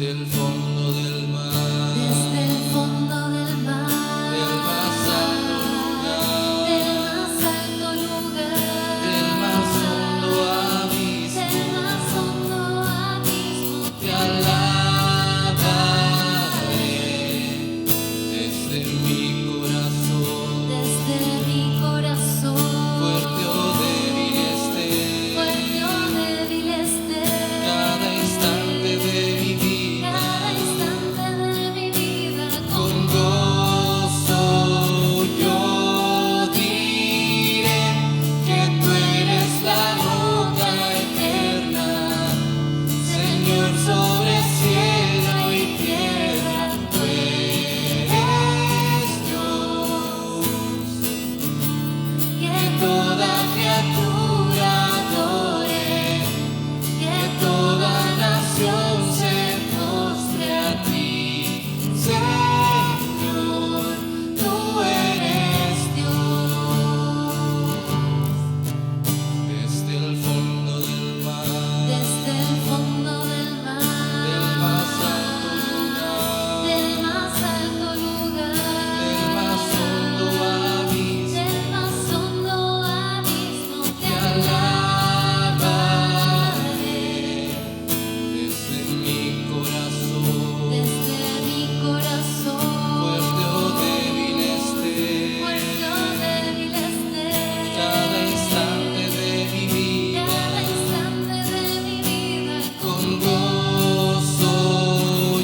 el fondo del mar, desde el fondo del mar, del más alto lugar, del más hondo abismo, del más hondo abismo, te alabaré desde mi corazón, fuerte o débil esté, cada instante de mi vida, con gozo yo diré que tú eres la roca eterna, Señor sobre cielo y tierra, tú eres Dios, que toda criatura adore, que toda nación se postre a ti, Señor, tú eres Dios. Desde el fondo del mar, del más alto lugar, del más hondo abismo, te alabaré desde mi corazón, fuerte o débil esté, cada instante de mi vida, con gozo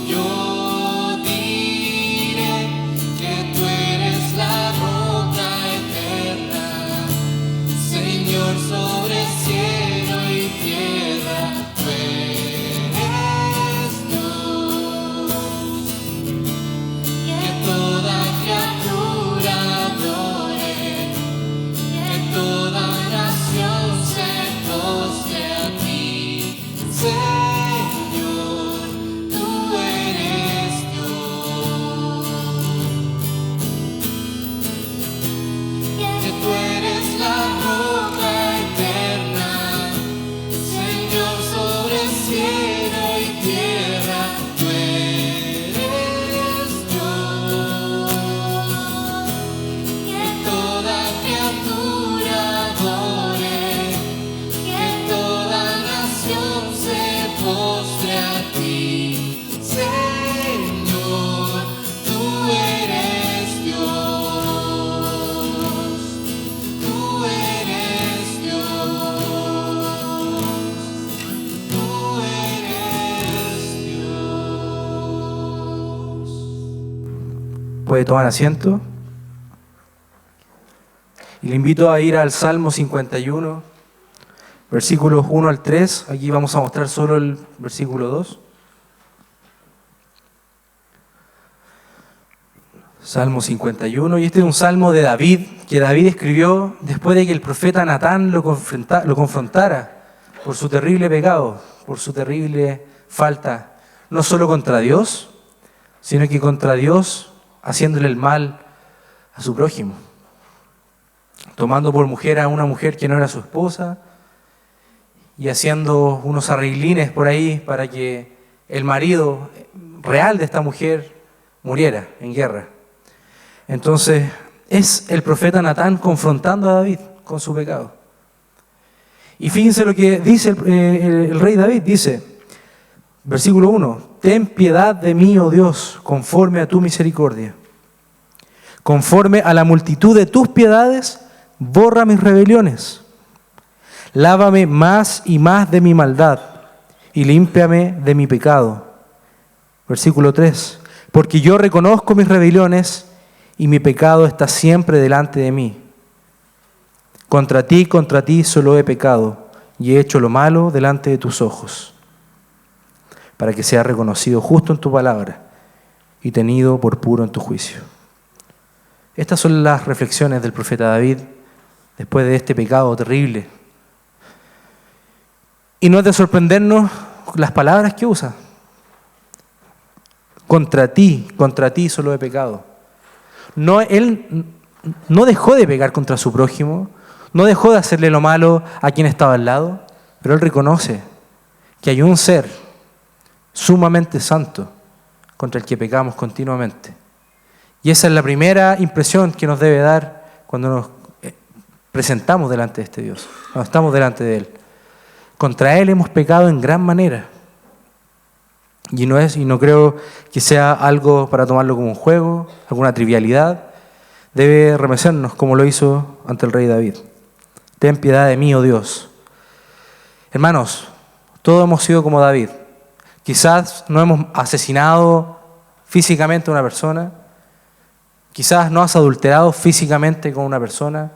yo diré que tú eres la roca eterna, Señor sobre cielo y tierra, tú eres Dios, que toda criatura adore, que toda nación se postre a ti, Señor, tú eres Dios, que tú eres la roca eterna, Señor sobre cielo y tierra, tú eres Dios, que toda criatura adore, que toda nación se postre a ti, Señor, tú eres Dios, tú eres Dios, tú eres Dios. Puede tomar asiento. Y le invito a ir al Salmo 51, versículos 1 al 3. Aquí vamos a mostrar solo el versículo 2. Salmo 51, y este es un salmo de David, que David escribió después de que el profeta Natán lo confrontara por su terrible pecado, por su terrible falta, no solo contra Dios, sino que contra Dios haciéndole el mal a su prójimo, tomando por mujer a una mujer que no era su esposa y haciendo unos arreglines por ahí para que el marido real de esta mujer muriera en guerra. Entonces es el profeta Natán confrontando a David con su pecado. Y fíjense lo que dice el rey David, dice, versículo 1, ten piedad de mí, oh Dios, conforme a tu misericordia. Conforme a la multitud de tus piedades, borra mis rebeliones. Lávame más y más de mi maldad y límpiame de mi pecado. Versículo 3, porque yo reconozco mis rebeliones y mi pecado está siempre delante de mí. Contra ti solo he pecado y he hecho lo malo delante de tus ojos, para que sea reconocido justo en tu palabra y tenido por puro en tu juicio. Estas son las reflexiones del profeta David después de este pecado terrible. Y no es de sorprendernos las palabras que usa. Contra ti solo he pecado. No, él no dejó de pecar contra su prójimo, no dejó de hacerle lo malo a quien estaba al lado, pero él reconoce que hay un ser sumamente santo, contra el que pecamos continuamente. Y esa es la primera impresión que nos debe dar cuando nos presentamos delante de este Dios, cuando estamos delante de Él. Contra Él hemos pecado en gran manera. Y no creo que sea algo para tomarlo como un juego, alguna trivialidad. Debe remecernos como lo hizo ante el rey David. Ten piedad de mí, oh Dios. Hermanos, todos hemos sido como David. Quizás no hemos asesinado físicamente a una persona. Quizás no has adulterado físicamente con una persona.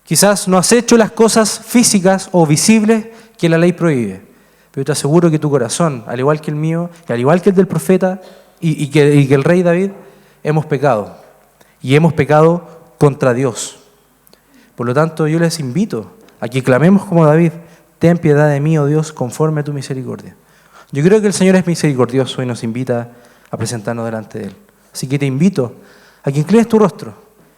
Quizás no has hecho las cosas físicas o visibles que la ley prohíbe. Pero te aseguro que tu corazón, al igual que el mío, y al igual que el del profeta y que el rey David, hemos pecado. Y hemos pecado contra Dios. Por lo tanto, yo les invito a que clamemos como David: ten piedad de mí, oh Dios, conforme a tu misericordia. Yo creo que el Señor es misericordioso y nos invita a presentarnos delante de Él. Así que te invito a que inclines tu rostro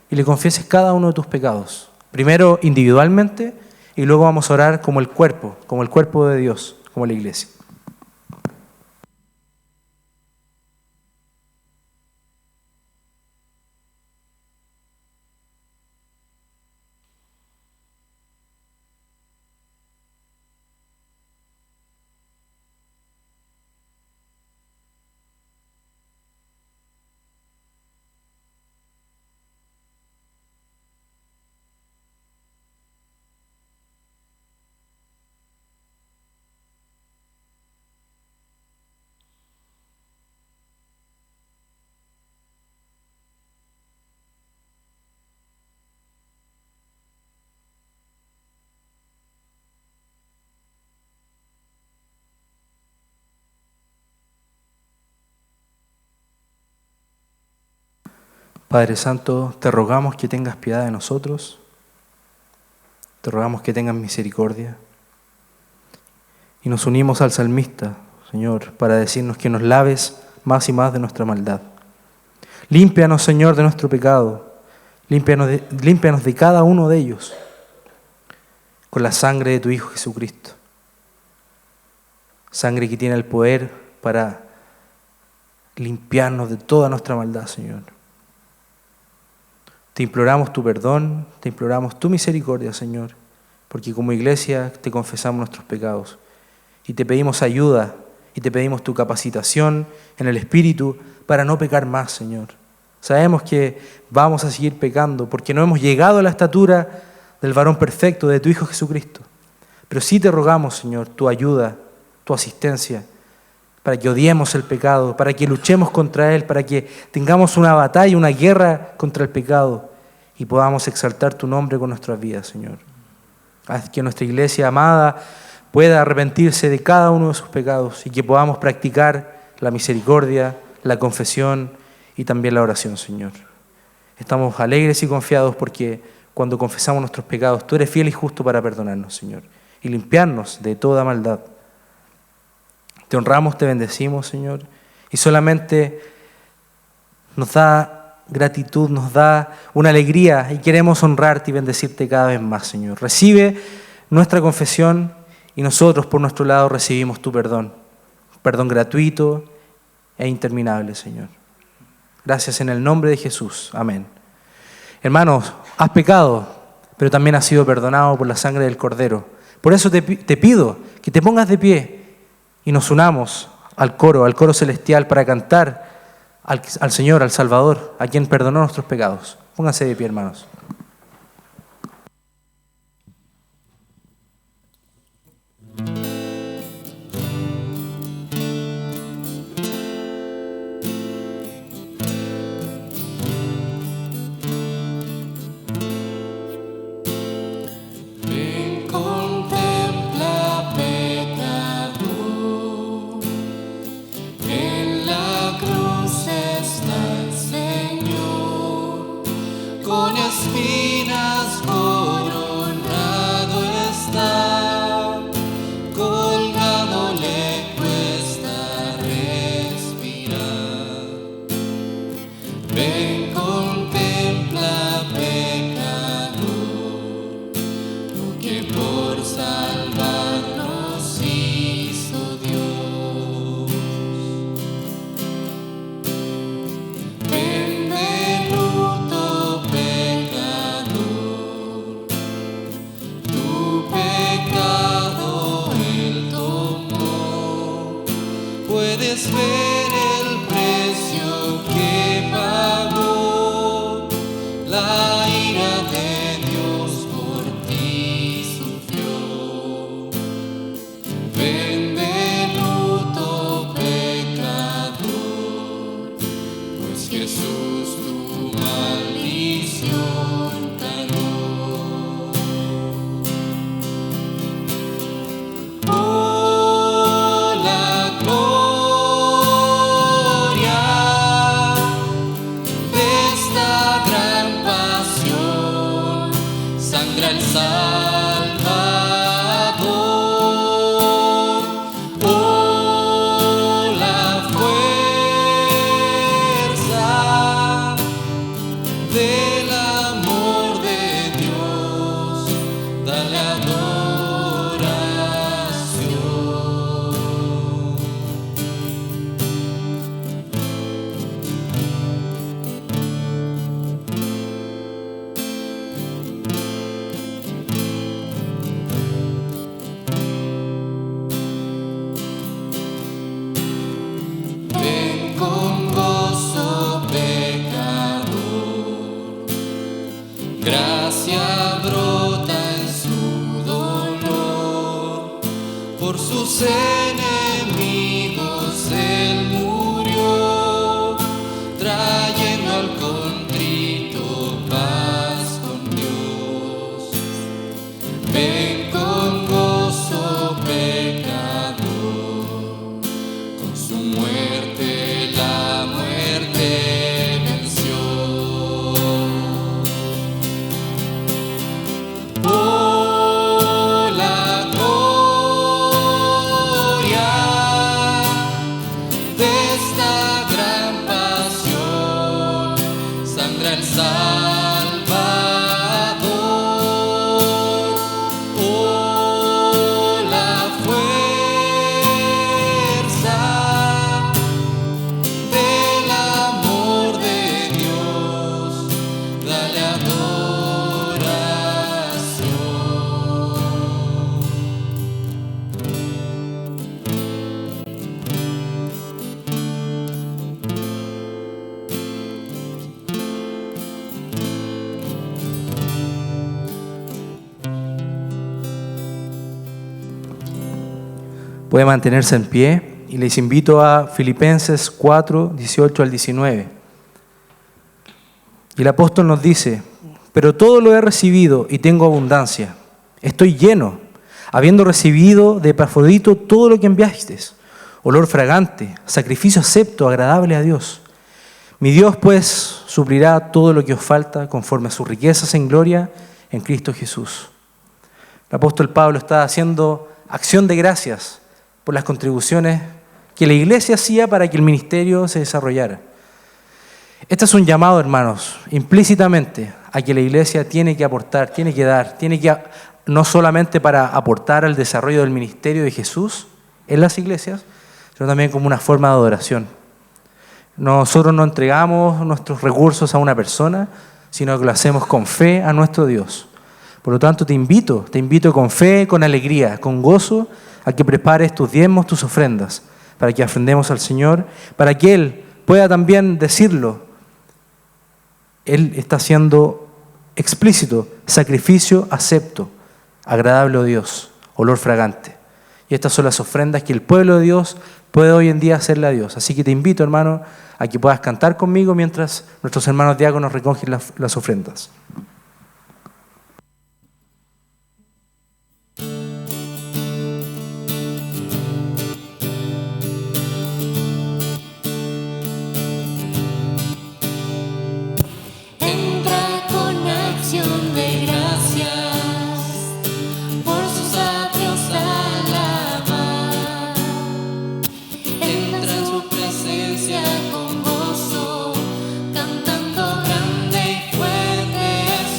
y le confieses cada uno de tus pecados. Primero individualmente y luego vamos a orar como el cuerpo de Dios, como la iglesia. Padre Santo, te rogamos que tengas piedad de nosotros, te rogamos que tengas misericordia y nos unimos al salmista, Señor, para decirnos que nos laves más y más de nuestra maldad. Límpianos, Señor, de nuestro pecado, límpianos de cada uno de ellos con la sangre de tu Hijo Jesucristo, sangre que tiene el poder para limpiarnos de toda nuestra maldad, Señor. Te imploramos tu perdón, te imploramos tu misericordia, Señor, porque como iglesia te confesamos nuestros pecados y te pedimos ayuda y te pedimos tu capacitación en el Espíritu para no pecar más, Señor. Sabemos que vamos a seguir pecando porque no hemos llegado a la estatura del varón perfecto, de tu Hijo Jesucristo. Pero sí te rogamos, Señor, tu ayuda, tu asistencia, para que odiemos el pecado, para que luchemos contra él, para que tengamos una batalla, una guerra contra el pecado y podamos exaltar tu nombre con nuestras vidas, Señor. Haz que nuestra iglesia amada pueda arrepentirse de cada uno de sus pecados y que podamos practicar la misericordia, la confesión y también la oración, Señor. Estamos alegres y confiados porque cuando confesamos nuestros pecados, tú eres fiel y justo para perdonarnos, Señor, y limpiarnos de toda maldad. Te honramos, te bendecimos, Señor, y solamente nos da gratitud, nos da una alegría y queremos honrarte y bendecirte cada vez más, Señor. Recibe nuestra confesión y nosotros por nuestro lado recibimos tu perdón gratuito e interminable, Señor. Gracias en el nombre de Jesús. Amén. Hermanos, has pecado, pero también has sido perdonado por la sangre del Cordero. Por eso te pido que te pongas de pie y nos unamos al coro celestial para cantar al Señor, al Salvador, a quien perdonó nuestros pecados. Pónganse de pie, hermanos. Ven, contempla, pecador, en la cruz está el Señor, con espíritu puedes ver el precio que pagó, la ira de Dios por ti sufrió. Ven de luto, pecador, pues Jesús tu maldición cargó. Oh, la gloria de esta gran pasión, sangra el Salvador. Oh, la fuerza del amor de Dios, dale adoración. Ven con gozo, pecador, gracia brota en su dolor, por sus enemigos Él murió, trayendo al contrito paz con Dios. Ven con gozo, pecador, con su muerte la muerte venció. Oh, la gloria de esta gran pasión, sangra el Salvador. Oh, la fuerza del amor de Dios, dale adoración. Puede mantenerse en pie y les invito a Filipenses 4, 18 al 19. Y el apóstol nos dice: pero todo lo he recibido y tengo abundancia. Estoy lleno, habiendo recibido de Epafrodito todo lo que enviasteis, olor fragante, sacrificio acepto, agradable a Dios. Mi Dios pues suplirá todo lo que os falta conforme a sus riquezas en gloria en Cristo Jesús. El apóstol Pablo está haciendo acción de gracias por las contribuciones que la iglesia hacía para que el ministerio se desarrollara. Este es un llamado, hermanos, implícitamente a que la iglesia tiene que aportar, tiene que dar, no solamente para aportar al desarrollo del ministerio de Jesús en las iglesias, sino también como una forma de adoración. Nosotros no entregamos nuestros recursos a una persona, sino que lo hacemos con fe a nuestro Dios. Por lo tanto, te invito con fe, con alegría, con gozo, a que prepares tus diezmos, tus ofrendas, para que ofrendemos al Señor, para que Él pueda también decirlo. Él está haciendo explícito: sacrificio acepto, agradable a Dios, olor fragante. Y estas son las ofrendas que el pueblo de Dios puede hoy en día hacerle a Dios. Así que te invito, hermano, a que puedas cantar conmigo mientras nuestros hermanos diáconos recogen las ofrendas. Entra con acción de gracias por sus atrios alabar. Entra en su presencia con gozo, cantando grande y fuerte es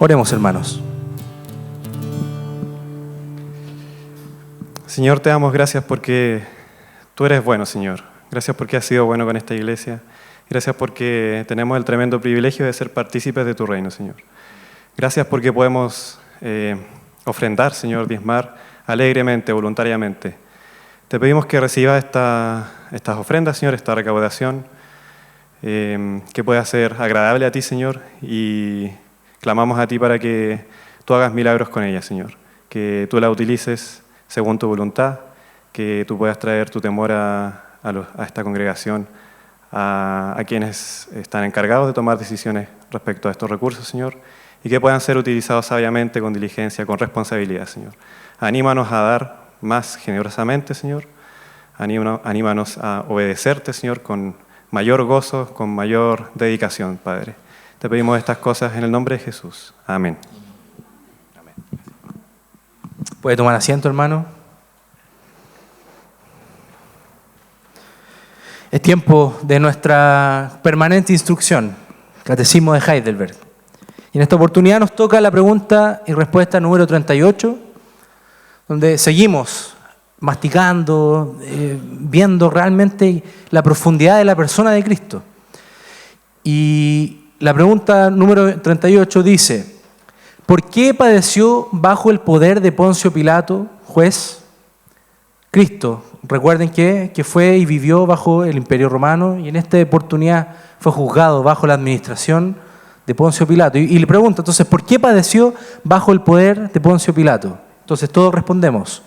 Oremos, hermanos. Señor, te damos gracias porque tú eres bueno, Señor. Gracias porque has sido bueno con esta iglesia. Gracias porque tenemos el tremendo privilegio de ser partícipes de tu reino, Señor. Gracias porque podemos ofrendar, Señor, diezmar alegremente, voluntariamente. Te pedimos que recibas estas ofrendas, Señor, esta recaudación, que pueda ser agradable a ti, Señor, y clamamos a ti para que tú hagas milagros con ella, Señor. Que tú la utilices según tu voluntad, que tú puedas traer tu temor a esta congregación, a quienes están encargados de tomar decisiones respecto a estos recursos, Señor, y que puedan ser utilizados sabiamente, con diligencia, con responsabilidad, Señor. Anímanos a dar más generosamente, Señor. Anímanos a obedecerte, Señor, con mayor gozo, con mayor dedicación, Padre. Te pedimos estas cosas en el nombre de Jesús. Amén. Puede tomar asiento, hermano. Es tiempo de nuestra permanente instrucción, Catecismo de Heidelberg. Y en esta oportunidad nos toca la pregunta y respuesta número 38, donde seguimos masticando, viendo realmente la profundidad de la persona de Cristo. Y la pregunta número 38 dice: ¿por qué padeció bajo el poder de Poncio Pilato, juez? Cristo, recuerden que fue y vivió bajo el Imperio Romano y en esta oportunidad fue juzgado bajo la administración de Poncio Pilato. Y le pregunto entonces, ¿por qué padeció bajo el poder de Poncio Pilato? Entonces todos respondemos: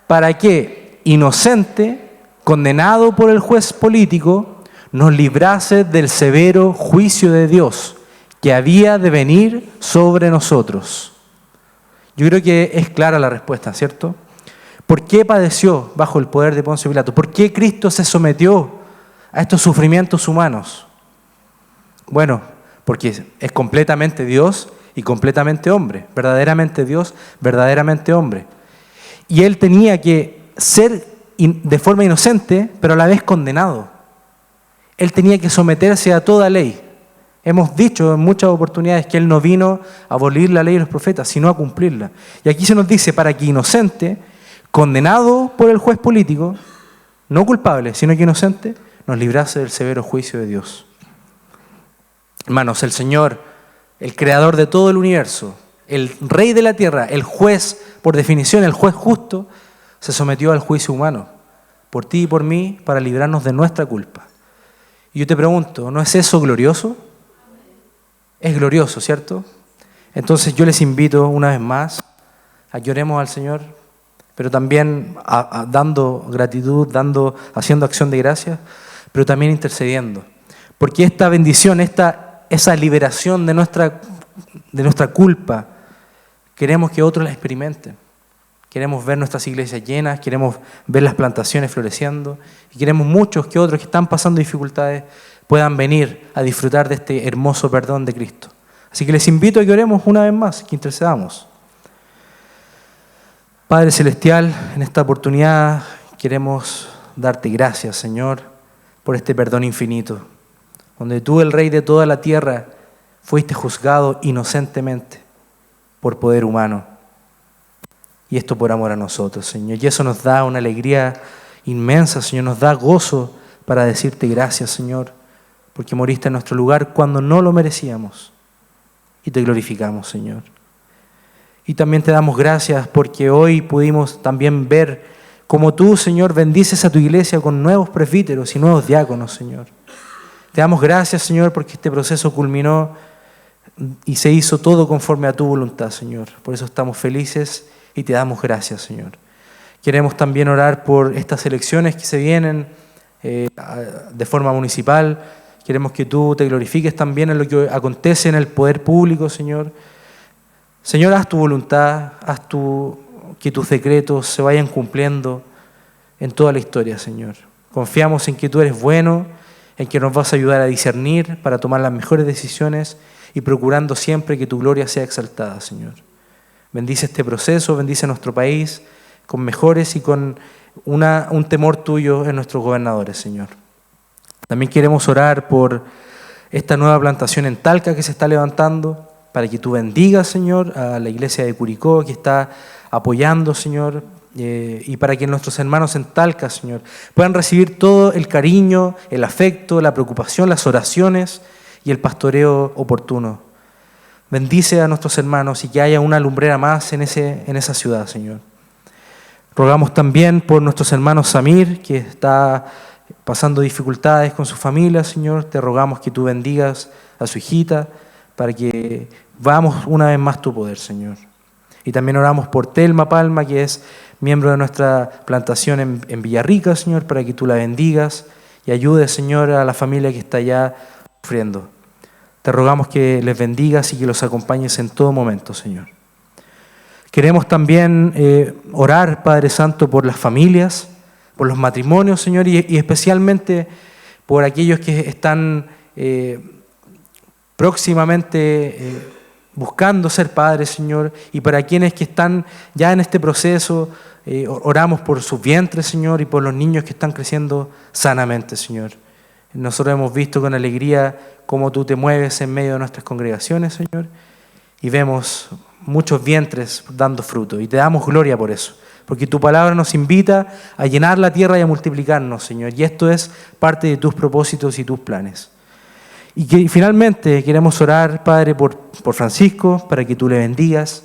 para que, inocente, condenado por el juez político, nos librase del severo juicio de Dios que había de venir sobre nosotros. Yo creo que es clara la respuesta, ¿cierto? ¿Por qué padeció bajo el poder de Poncio Pilato? ¿Por qué Cristo se sometió a estos sufrimientos humanos? Bueno, porque es completamente Dios y completamente hombre, verdaderamente Dios, verdaderamente hombre. Y Él tenía que ser de forma inocente, pero a la vez condenado. Él tenía que someterse a toda ley. Hemos dicho en muchas oportunidades que Él no vino a abolir la ley de los profetas, sino a cumplirla. Y aquí se nos dice, para que inocente, condenado por el juez político, no culpable, sino que inocente, nos librase del severo juicio de Dios. Hermanos, el Señor, el creador de todo el universo, el rey de la tierra, el juez, por definición, el juez justo, se sometió al juicio humano, por ti y por mí, para librarnos de nuestra culpa. Y yo te pregunto, ¿no es eso glorioso? Es glorioso, ¿cierto? Entonces yo les invito una vez más a que oremos al Señor, pero también dando gratitud, haciendo acción de gracias, pero también intercediendo. Porque esta bendición, esa liberación de nuestra culpa, queremos que otros la experimenten. Queremos ver nuestras iglesias llenas, queremos ver las plantaciones floreciendo y queremos muchos que otros que están pasando dificultades puedan venir a disfrutar de este hermoso perdón de Cristo. Así que les invito a que oremos una vez más, que intercedamos. Padre Celestial, en esta oportunidad queremos darte gracias, Señor, por este perdón infinito, donde tú, el Rey de toda la tierra, fuiste juzgado inocentemente por poder humano. Y esto por amor a nosotros, Señor. Y eso nos da una alegría inmensa, Señor. Nos da gozo para decirte gracias, Señor, porque moriste en nuestro lugar cuando no lo merecíamos. Y te glorificamos, Señor. Y también te damos gracias porque hoy pudimos también ver cómo tú, Señor, bendices a tu iglesia con nuevos presbíteros y nuevos diáconos, Señor. Te damos gracias, Señor, porque este proceso culminó y se hizo todo conforme a tu voluntad, Señor. Por eso estamos felices y te damos gracias, Señor. Queremos también orar por estas elecciones que se vienen de forma municipal. Queremos que tú te glorifiques también en lo que acontece en el poder público, Señor. Señor, haz tu voluntad, que tus decretos se vayan cumpliendo en toda la historia, Señor. Confiamos en que tú eres bueno, en que nos vas a ayudar a discernir para tomar las mejores decisiones y procurando siempre que tu gloria sea exaltada, Señor. Bendice este proceso, bendice nuestro país con mejores y con un temor tuyo en nuestros gobernadores, Señor. También queremos orar por esta nueva plantación en Talca que se está levantando. para que tú bendigas, Señor, a la iglesia de Curicó que está apoyando, Señor, y para que nuestros hermanos en Talca, Señor, puedan recibir todo el cariño, el afecto, la preocupación, las oraciones y el pastoreo oportuno. Bendice a nuestros hermanos y que haya una lumbrera más en esa ciudad, Señor. Rogamos también por nuestros hermanos Samir, que está pasando dificultades con su familia, Señor. Te rogamos que tú bendigas a su hijita para que veamos una vez más tu poder, Señor. Y también oramos por Telma Palma, que es miembro de nuestra plantación en Villarrica, Señor, para que tú la bendigas y ayudes, Señor, a la familia que está allá sufriendo. Te rogamos que les bendigas y que los acompañes en todo momento, Señor. Queremos también orar, Padre Santo, por las familias, por los matrimonios, Señor, y especialmente por aquellos que están próximamente buscando ser padres, Señor, y para quienes que están ya en este proceso, oramos por sus vientres, Señor, y por los niños que están creciendo sanamente, Señor. Nosotros hemos visto con alegría cómo tú te mueves en medio de nuestras congregaciones, Señor, y vemos muchos vientres dando fruto, y te damos gloria por eso, porque tu palabra nos invita a llenar la tierra y a multiplicarnos, Señor, y esto es parte de tus propósitos y tus planes. Y que finalmente queremos orar, Padre, por Francisco, para que tú le bendigas,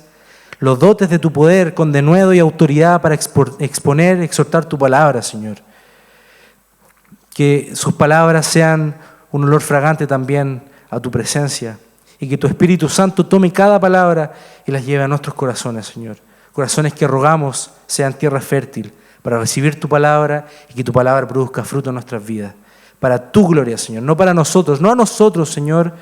los dotes de tu poder con denuedo y autoridad para exponer, exhortar tu palabra, Señor. Que sus palabras sean un olor fragante también a tu presencia y que tu Espíritu Santo tome cada palabra y las lleve a nuestros corazones, Señor. Corazones que rogamos sean tierra fértil para recibir tu palabra y que tu palabra produzca fruto en nuestras vidas. Para tu gloria, Señor, no para nosotros, no a nosotros, Señor,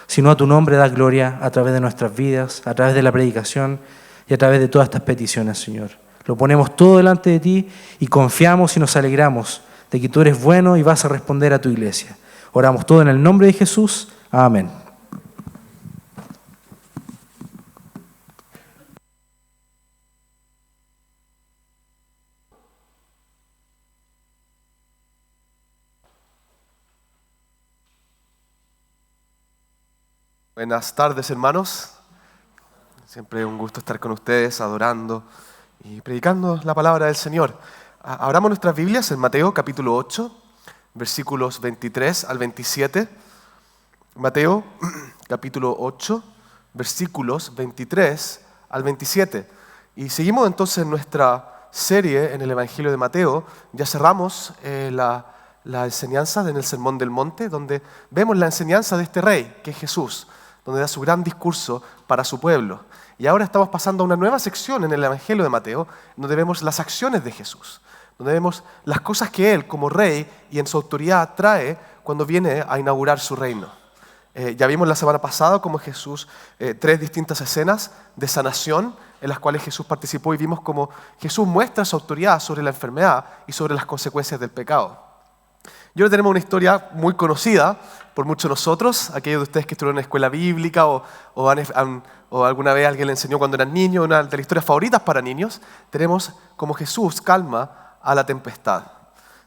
sino a tu nombre da gloria a través de nuestras vidas, a través de la predicación y a través de todas estas peticiones, Señor. Lo ponemos todo delante de ti y confiamos y nos alegramos de que tú eres bueno y vas a responder a tu iglesia. Oramos todo en el nombre de Jesús. Amén. Buenas tardes, hermanos. Siempre un gusto estar con ustedes, adorando y predicando la palabra del Señor. Abramos nuestras Biblias en Mateo capítulo 8, versículos 23 al 27. Mateo capítulo 8, versículos 23 al 27. Y seguimos entonces nuestra serie en el Evangelio de Mateo. Ya cerramos la enseñanza en el Sermón del Monte, donde vemos la enseñanza de este rey, que es Jesús, donde da su gran discurso para su pueblo. Y ahora estamos pasando a una nueva sección en el Evangelio de Mateo, donde vemos las acciones de Jesús, donde vemos las cosas que Él, como rey y en su autoridad, trae cuando viene a inaugurar su reino. Ya vimos la semana pasada cómo Jesús, 3 distintas escenas de sanación en las cuales Jesús participó y vimos cómo Jesús muestra su autoridad sobre la enfermedad y sobre las consecuencias del pecado. Y ahora tenemos una historia muy conocida por muchos de nosotros, aquellos de ustedes que estuvieron en escuela bíblica o alguna vez alguien le enseñó cuando eran niños, una de las historias favoritas para niños. Tenemos como Jesús calma a la tempestad.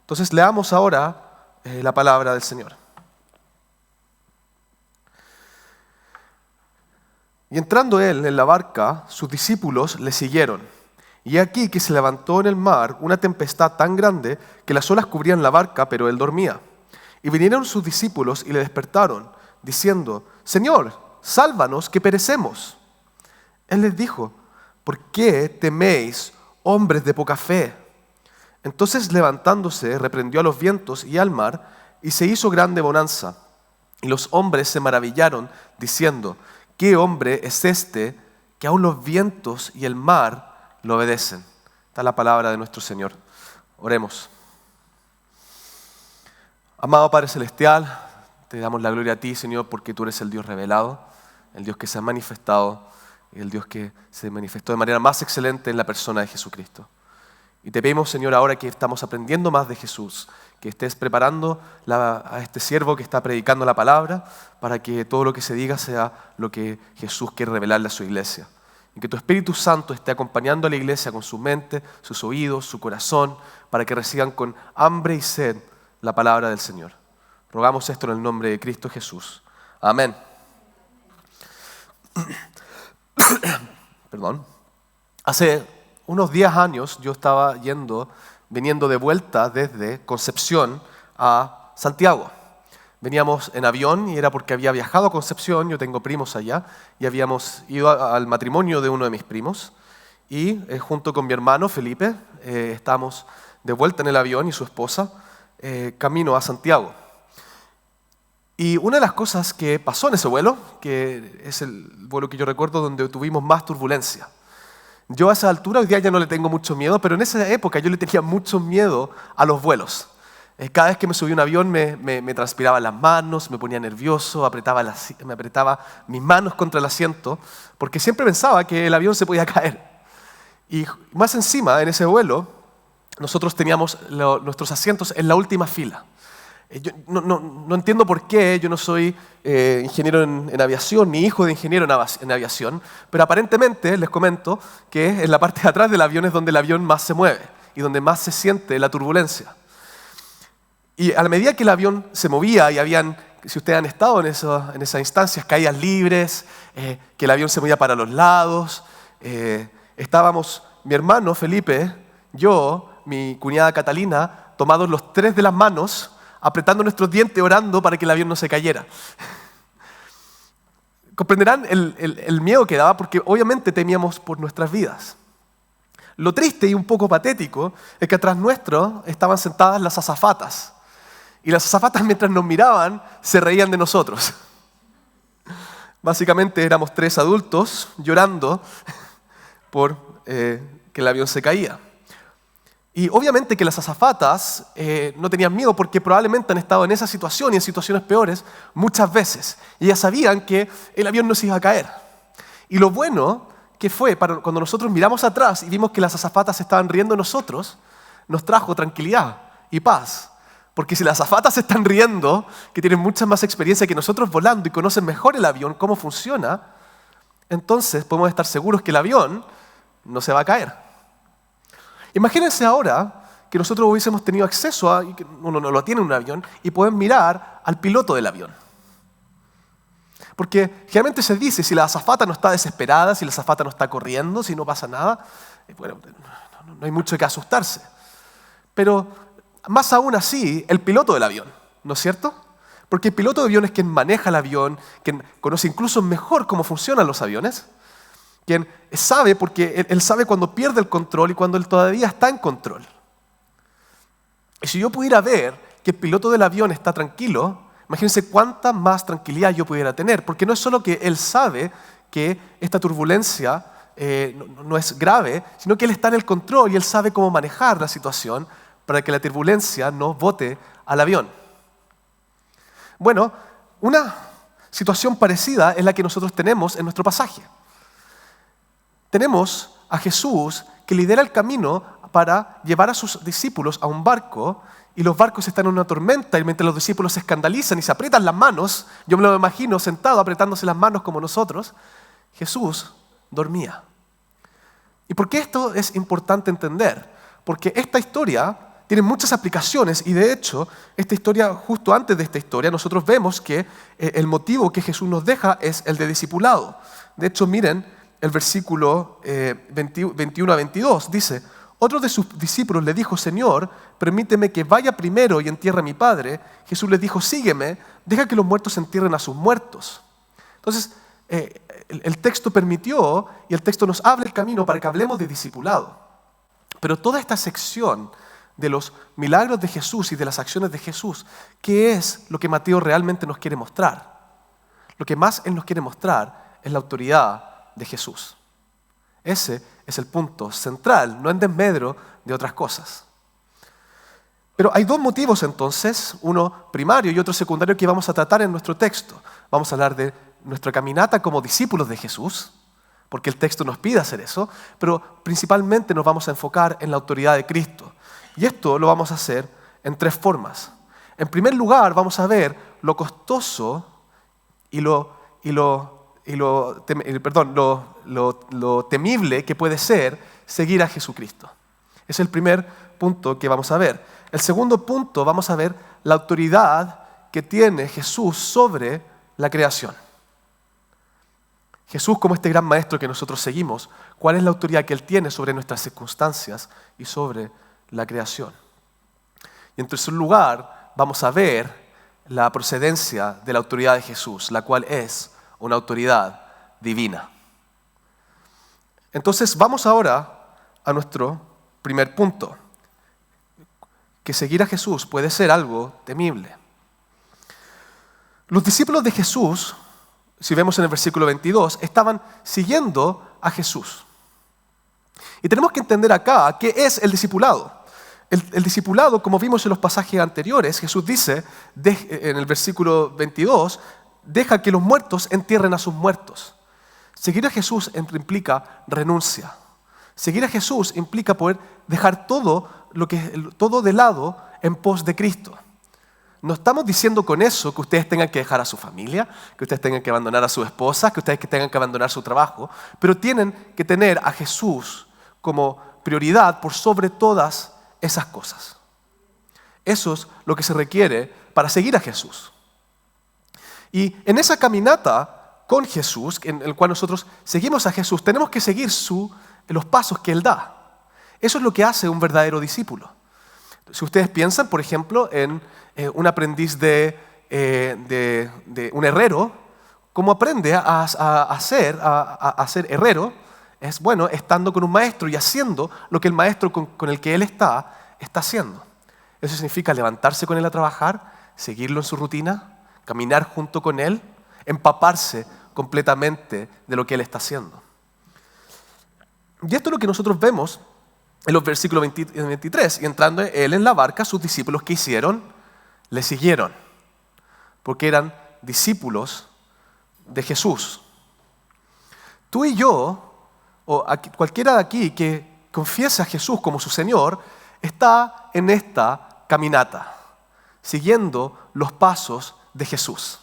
Entonces leamos ahora la palabra del Señor. Y entrando él en la barca, sus discípulos le siguieron. Y aquí que se levantó en el mar una tempestad tan grande que las olas cubrían la barca, pero él dormía. Y vinieron sus discípulos y le despertaron, diciendo: Señor, sálvanos que perecemos. Él les dijo: ¿por qué teméis, hombres de poca fe? Entonces levantándose, reprendió a los vientos y al mar, y se hizo grande bonanza. Y los hombres se maravillaron, diciendo: ¿qué hombre es este que aun los vientos y el mar lo obedecen? Esta es la palabra de nuestro Señor. Oremos. Amado Padre Celestial, te damos la gloria a ti, Señor, porque tú eres el Dios revelado, el Dios que se ha manifestado, el Dios que se manifestó de manera más excelente en la persona de Jesucristo. Y te pedimos, Señor, ahora que estamos aprendiendo más de Jesús, que estés preparando a este siervo que está predicando la palabra para que todo lo que se diga sea lo que Jesús quiere revelarle a su iglesia. Y que tu Espíritu Santo esté acompañando a la iglesia con su mente, sus oídos, su corazón, para que reciban con hambre y sed la palabra del Señor. Rogamos esto en el nombre de Cristo Jesús. Amén. Perdón. Hace unos 10 años yo estaba viniendo de vuelta desde Concepción a Santiago. Veníamos en avión y era porque había viajado a Concepción, yo tengo primos allá, y habíamos ido al matrimonio de uno de mis primos. Y junto con mi hermano Felipe, estábamos de vuelta en el avión y su esposa, camino a Santiago. Y una de las cosas que pasó en ese vuelo, que es el vuelo que yo recuerdo donde tuvimos más turbulencia. Yo a esa altura hoy día ya no le tengo mucho miedo, pero en esa época yo le tenía mucho miedo a los vuelos. Cada vez que me subí a un avión me transpiraban las manos, me ponía nervioso, me apretaba mis manos contra el asiento, porque siempre pensaba que el avión se podía caer. Y más encima, en ese vuelo, nosotros teníamos nuestros asientos en la última fila. Yo no entiendo por qué, yo no soy ingeniero en aviación, ni hijo de ingeniero en aviación, pero aparentemente, les comento, que en la parte de atrás del avión es donde el avión más se mueve y donde más se siente la turbulencia. Y a la medida que el avión se movía y si ustedes han estado en esas instancias, caídas libres, que el avión se movía para los lados, estábamos mi hermano Felipe, yo, mi cuñada Catalina, tomados los tres de las manos, apretando nuestros dientes, orando para que el avión no se cayera. Comprenderán el miedo que daba, porque obviamente temíamos por nuestras vidas. Lo triste y un poco patético es que atrás nuestro estaban sentadas las azafatas. Y las azafatas, mientras nos miraban, se reían de nosotros. Básicamente éramos tres adultos llorando por que el avión se caía. Y obviamente que las azafatas no tenían miedo porque probablemente han estado en esa situación y en situaciones peores muchas veces. Y ellas sabían que el avión no se iba a caer. Y lo bueno que fue cuando nosotros miramos atrás y vimos que las azafatas estaban riendo de nosotros, nos trajo tranquilidad y paz. Porque si las azafatas se están riendo, que tienen mucha más experiencia que nosotros volando y conocen mejor el avión, cómo funciona, entonces podemos estar seguros que el avión no se va a caer. Imagínense ahora que nosotros hubiésemos tenido acceso a, y que uno no lo tiene en un avión, y pueden mirar al piloto del avión. Porque generalmente se dice, si la azafata no está desesperada, si la azafata no está corriendo, si no pasa nada, bueno, no hay mucho que asustarse. Pero más aún así, el piloto del avión, ¿no es cierto? Porque el piloto de avión es quien maneja el avión, quien conoce incluso mejor cómo funcionan los aviones, quien sabe, porque él sabe cuando pierde el control y cuando él todavía está en control. Y si yo pudiera ver que el piloto del avión está tranquilo, imagínense cuánta más tranquilidad yo pudiera tener, porque no es solo que él sabe que esta turbulencia no es grave, sino que él está en el control y él sabe cómo manejar la situación para que la turbulencia no bote al avión. Bueno, una situación parecida es la que nosotros tenemos en nuestro pasaje. Tenemos a Jesús que lidera el camino para llevar a sus discípulos a un barco y los barcos están en una tormenta y mientras los discípulos se escandalizan y se aprietan las manos, yo me lo imagino sentado apretándose las manos como nosotros, Jesús dormía. ¿Y por qué esto es importante entender? Porque esta historia tiene muchas aplicaciones y de hecho, esta historia, justo antes de esta historia, nosotros vemos que el motivo que Jesús nos deja es el de discipulado. De hecho, miren el versículo 21 a 22, dice: otro de sus discípulos le dijo: Señor, permíteme que vaya primero y entierre a mi padre. Jesús le dijo: sígueme, deja que los muertos entierren a sus muertos. Entonces, el texto permitió y el texto nos abre el camino para que hablemos de discipulado. Pero toda esta sección de los milagros de Jesús y de las acciones de Jesús, ¿qué es lo que Mateo realmente nos quiere mostrar? Lo que más él nos quiere mostrar es la autoridad de Jesús. Ese es el punto central, no en desmedro de otras cosas. Pero hay dos motivos entonces, uno primario y otro secundario, que vamos a tratar en nuestro texto. Vamos a hablar de nuestra caminata como discípulos de Jesús, porque el texto nos pide hacer eso, pero principalmente nos vamos a enfocar en la autoridad de Cristo. Y esto lo vamos a hacer en tres formas. En primer lugar, vamos a ver lo costoso y lo temible que puede ser seguir a Jesucristo. Ese es el primer punto que vamos a ver. El segundo punto, vamos a ver la autoridad que tiene Jesús sobre la creación. Jesús, como este gran maestro que nosotros seguimos, ¿cuál es la autoridad que Él tiene sobre nuestras circunstancias y sobre la creación? Y en tercer lugar, vamos a ver la procedencia de la autoridad de Jesús, la cual es una autoridad divina. Entonces, vamos ahora a nuestro primer punto, que seguir a Jesús puede ser algo temible. Los discípulos de Jesús, si vemos en el versículo 22, estaban siguiendo a Jesús. Y tenemos que entender acá qué es el discipulado. El discipulado, como vimos en los pasajes anteriores, Jesús dice en el versículo 22, deja que los muertos entierren a sus muertos. Seguir a Jesús implica renuncia. Seguir a Jesús implica poder dejar todo de lado en pos de Cristo. No estamos diciendo con eso que ustedes tengan que dejar a su familia, que ustedes tengan que abandonar a su esposa, que ustedes tengan que abandonar su trabajo, pero tienen que tener a Jesús como prioridad por sobre todas esas cosas. Eso es lo que se requiere para seguir a Jesús. Y en esa caminata con Jesús, en el cual nosotros seguimos a Jesús, tenemos que seguir los pasos que Él da. Eso es lo que hace un verdadero discípulo. Si ustedes piensan, por ejemplo, en un aprendiz de un herrero, ¿cómo aprende a ser herrero? Es bueno estando con un maestro y haciendo lo que el maestro con el que él está haciendo. Eso significa levantarse con él a trabajar, seguirlo en su rutina, caminar junto con él, empaparse completamente de lo que él está haciendo. Y esto es lo que nosotros vemos en los versículos 23. Y entrando él en la barca, sus discípulos, ¿qué hicieron? Le siguieron, porque eran discípulos de Jesús. Tú y yo, o cualquiera de aquí que confiese a Jesús como su Señor, está en esta caminata, siguiendo los pasos de Jesús.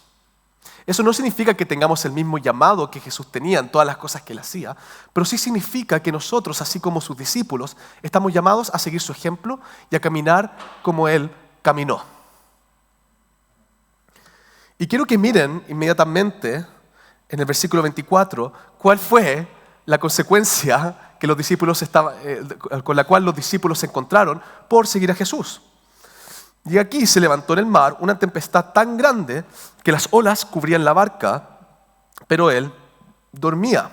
Eso no significa que tengamos el mismo llamado que Jesús tenía en todas las cosas que Él hacía, pero sí significa que nosotros, así como sus discípulos, estamos llamados a seguir su ejemplo y a caminar como Él caminó. Y quiero que miren inmediatamente en el versículo 24 cuál fue la consecuencia que los discípulos con la cual los discípulos se encontraron por seguir a Jesús. Y aquí se levantó en el mar una tempestad tan grande que las olas cubrían la barca, pero él dormía.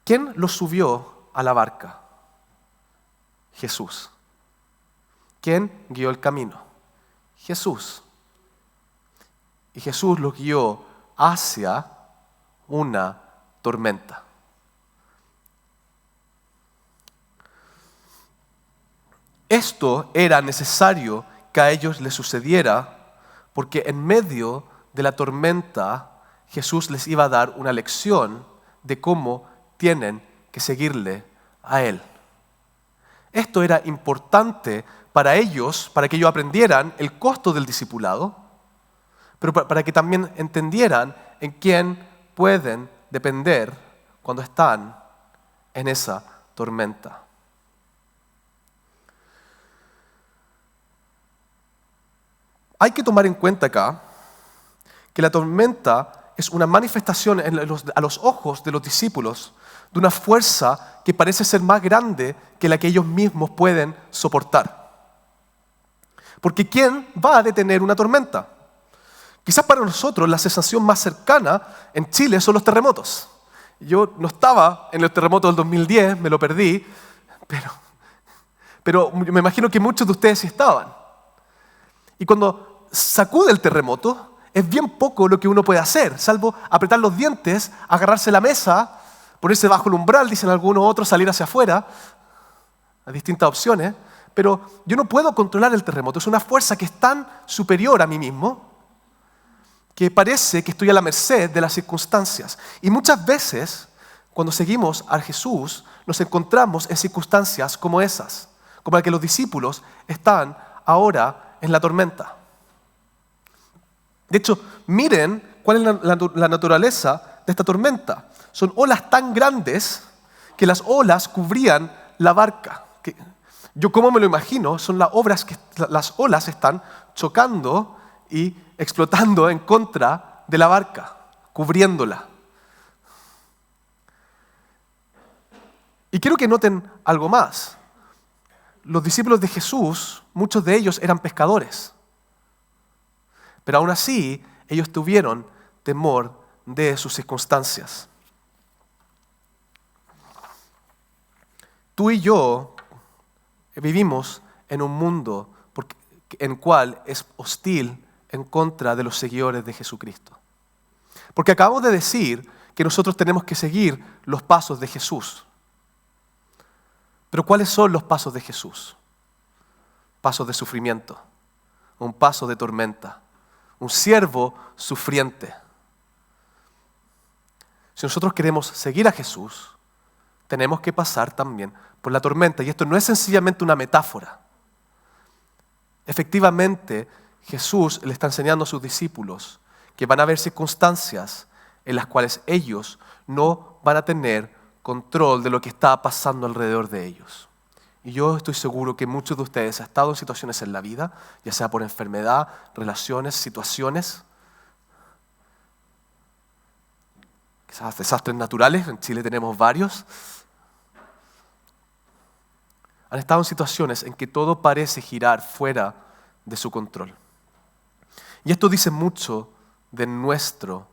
¿Quién los subió a la barca? Jesús. ¿Quién guió el camino? Jesús. Y Jesús los guió hacia una tormenta. Esto era necesario que a ellos les sucediera porque en medio de la tormenta Jesús les iba a dar una lección de cómo tienen que seguirle a Él. Esto era importante para ellos, para que ellos aprendieran el costo del discipulado, pero para que también entendieran en quién pueden depender cuando están en esa tormenta. Hay que tomar en cuenta acá que la tormenta es una manifestación a los ojos de los discípulos de una fuerza que parece ser más grande que la que ellos mismos pueden soportar. Porque ¿quién va a detener una tormenta? Quizás para nosotros la sensación más cercana en Chile son los terremotos. Yo no estaba en el terremoto del 2010, me lo perdí, pero me imagino que muchos de ustedes sí estaban. Y cuando sacude el terremoto, es bien poco lo que uno puede hacer, salvo apretar los dientes, agarrarse la mesa, ponerse bajo el umbral, dicen algunos, otros salir hacia afuera, hay distintas opciones, pero yo no puedo controlar el terremoto, es una fuerza que es tan superior a mí mismo, que parece que estoy a la merced de las circunstancias. Y muchas veces, cuando seguimos a Jesús, nos encontramos en circunstancias como esas, como la que los discípulos están ahora en la tormenta. De hecho, miren cuál es la naturaleza de esta tormenta. Son olas tan grandes que las olas cubrían la barca. Yo como me lo imagino, son las olas están chocando y explotando en contra de la barca. cubriéndola. Y quiero que noten algo más. Los discípulos de Jesús, muchos de ellos eran pescadores. Pero aún así, ellos tuvieron temor de sus circunstancias. Tú y yo vivimos en un mundo en el cual es hostil en contra de los seguidores de Jesucristo. Porque acabamos de decir que nosotros tenemos que seguir los pasos de Jesús. Pero ¿cuáles son los pasos de Jesús? Pasos de sufrimiento, un paso de tormenta, un siervo sufriente. Si nosotros queremos seguir a Jesús, tenemos que pasar también por la tormenta. Y esto no es sencillamente una metáfora. Efectivamente, Jesús le está enseñando a sus discípulos que van a haber circunstancias en las cuales ellos no van a tener control de lo que está pasando alrededor de ellos. Y yo estoy seguro que muchos de ustedes han estado en situaciones en la vida, ya sea por enfermedad, relaciones, situaciones, quizás desastres naturales, en Chile tenemos varios. Han estado en situaciones en que todo parece girar fuera de su control. Y esto dice mucho de nuestro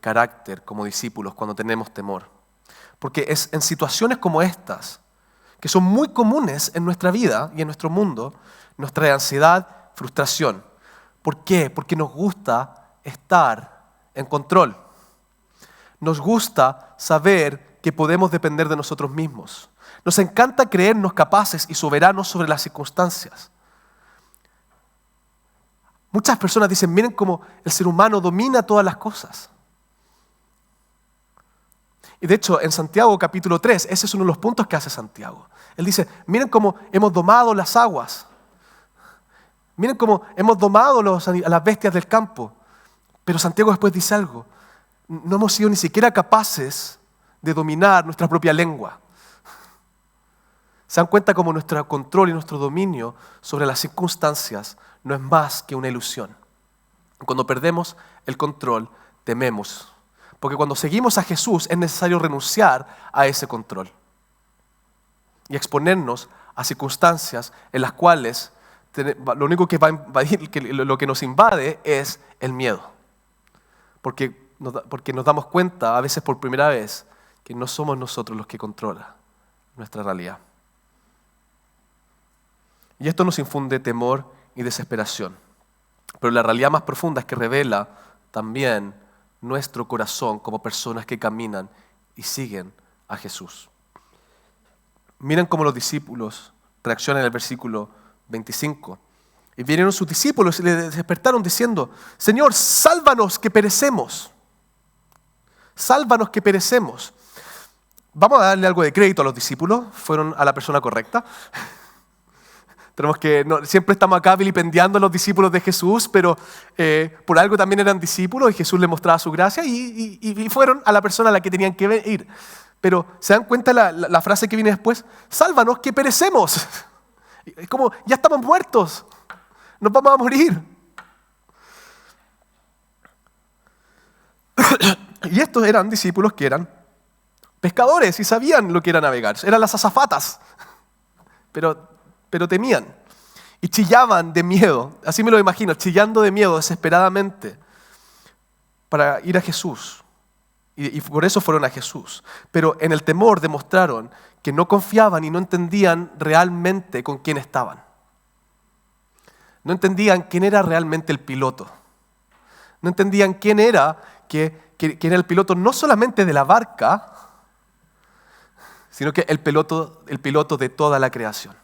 carácter como discípulos cuando tenemos temor. Porque es en situaciones como estas, que son muy comunes en nuestra vida y en nuestro mundo, nos trae ansiedad, frustración. ¿Por qué? Porque nos gusta estar en control. Nos gusta saber que podemos depender de nosotros mismos. Nos encanta creernos capaces y soberanos sobre las circunstancias. Muchas personas dicen, miren cómo el ser humano domina todas las cosas. Y de hecho, en Santiago capítulo 3, ese es uno de los puntos que hace Santiago. Él dice, miren cómo hemos domado las aguas. Miren cómo hemos domado a las bestias del campo. Pero Santiago después dice algo. No hemos sido ni siquiera capaces de dominar nuestra propia lengua. Se dan cuenta cómo nuestro control y nuestro dominio sobre las circunstancias no es más que una ilusión. Cuando perdemos el control, tememos. Porque cuando seguimos a Jesús es necesario renunciar a ese control y exponernos a circunstancias en las cuales lo único que va a invadir, lo que nos invade es el miedo. Porque nos damos cuenta, a veces por primera vez, que no somos nosotros los que controlan nuestra realidad. Y esto nos infunde temor y desesperación. Pero la realidad más profunda es que revela también nuestro corazón como personas que caminan y siguen a Jesús. Miren cómo los discípulos reaccionan en el versículo 25. Y vinieron sus discípulos y le despertaron diciendo, Señor, sálvanos que perecemos. Sálvanos que perecemos. Vamos a darle algo de crédito a los discípulos. Fueron a la persona correcta. Siempre estamos acá vilipendiando a los discípulos de Jesús, pero por algo también eran discípulos y Jesús les mostraba su gracia y fueron a la persona a la que tenían que ir. Pero ¿se dan cuenta la frase que viene después? Sálvanos que perecemos. Es como, ya estamos muertos, nos vamos a morir. Y estos eran discípulos que eran pescadores y sabían lo que era navegar. Eran las azafatas, pero temían y chillaban de miedo, así me lo imagino, chillando de miedo desesperadamente para ir a Jesús. Y por eso fueron a Jesús. Pero en el temor demostraron que no confiaban y no entendían realmente con quién estaban. No entendían quién era realmente el piloto. No entendían quién era el piloto no solamente de la barca, sino que el piloto de toda la creación.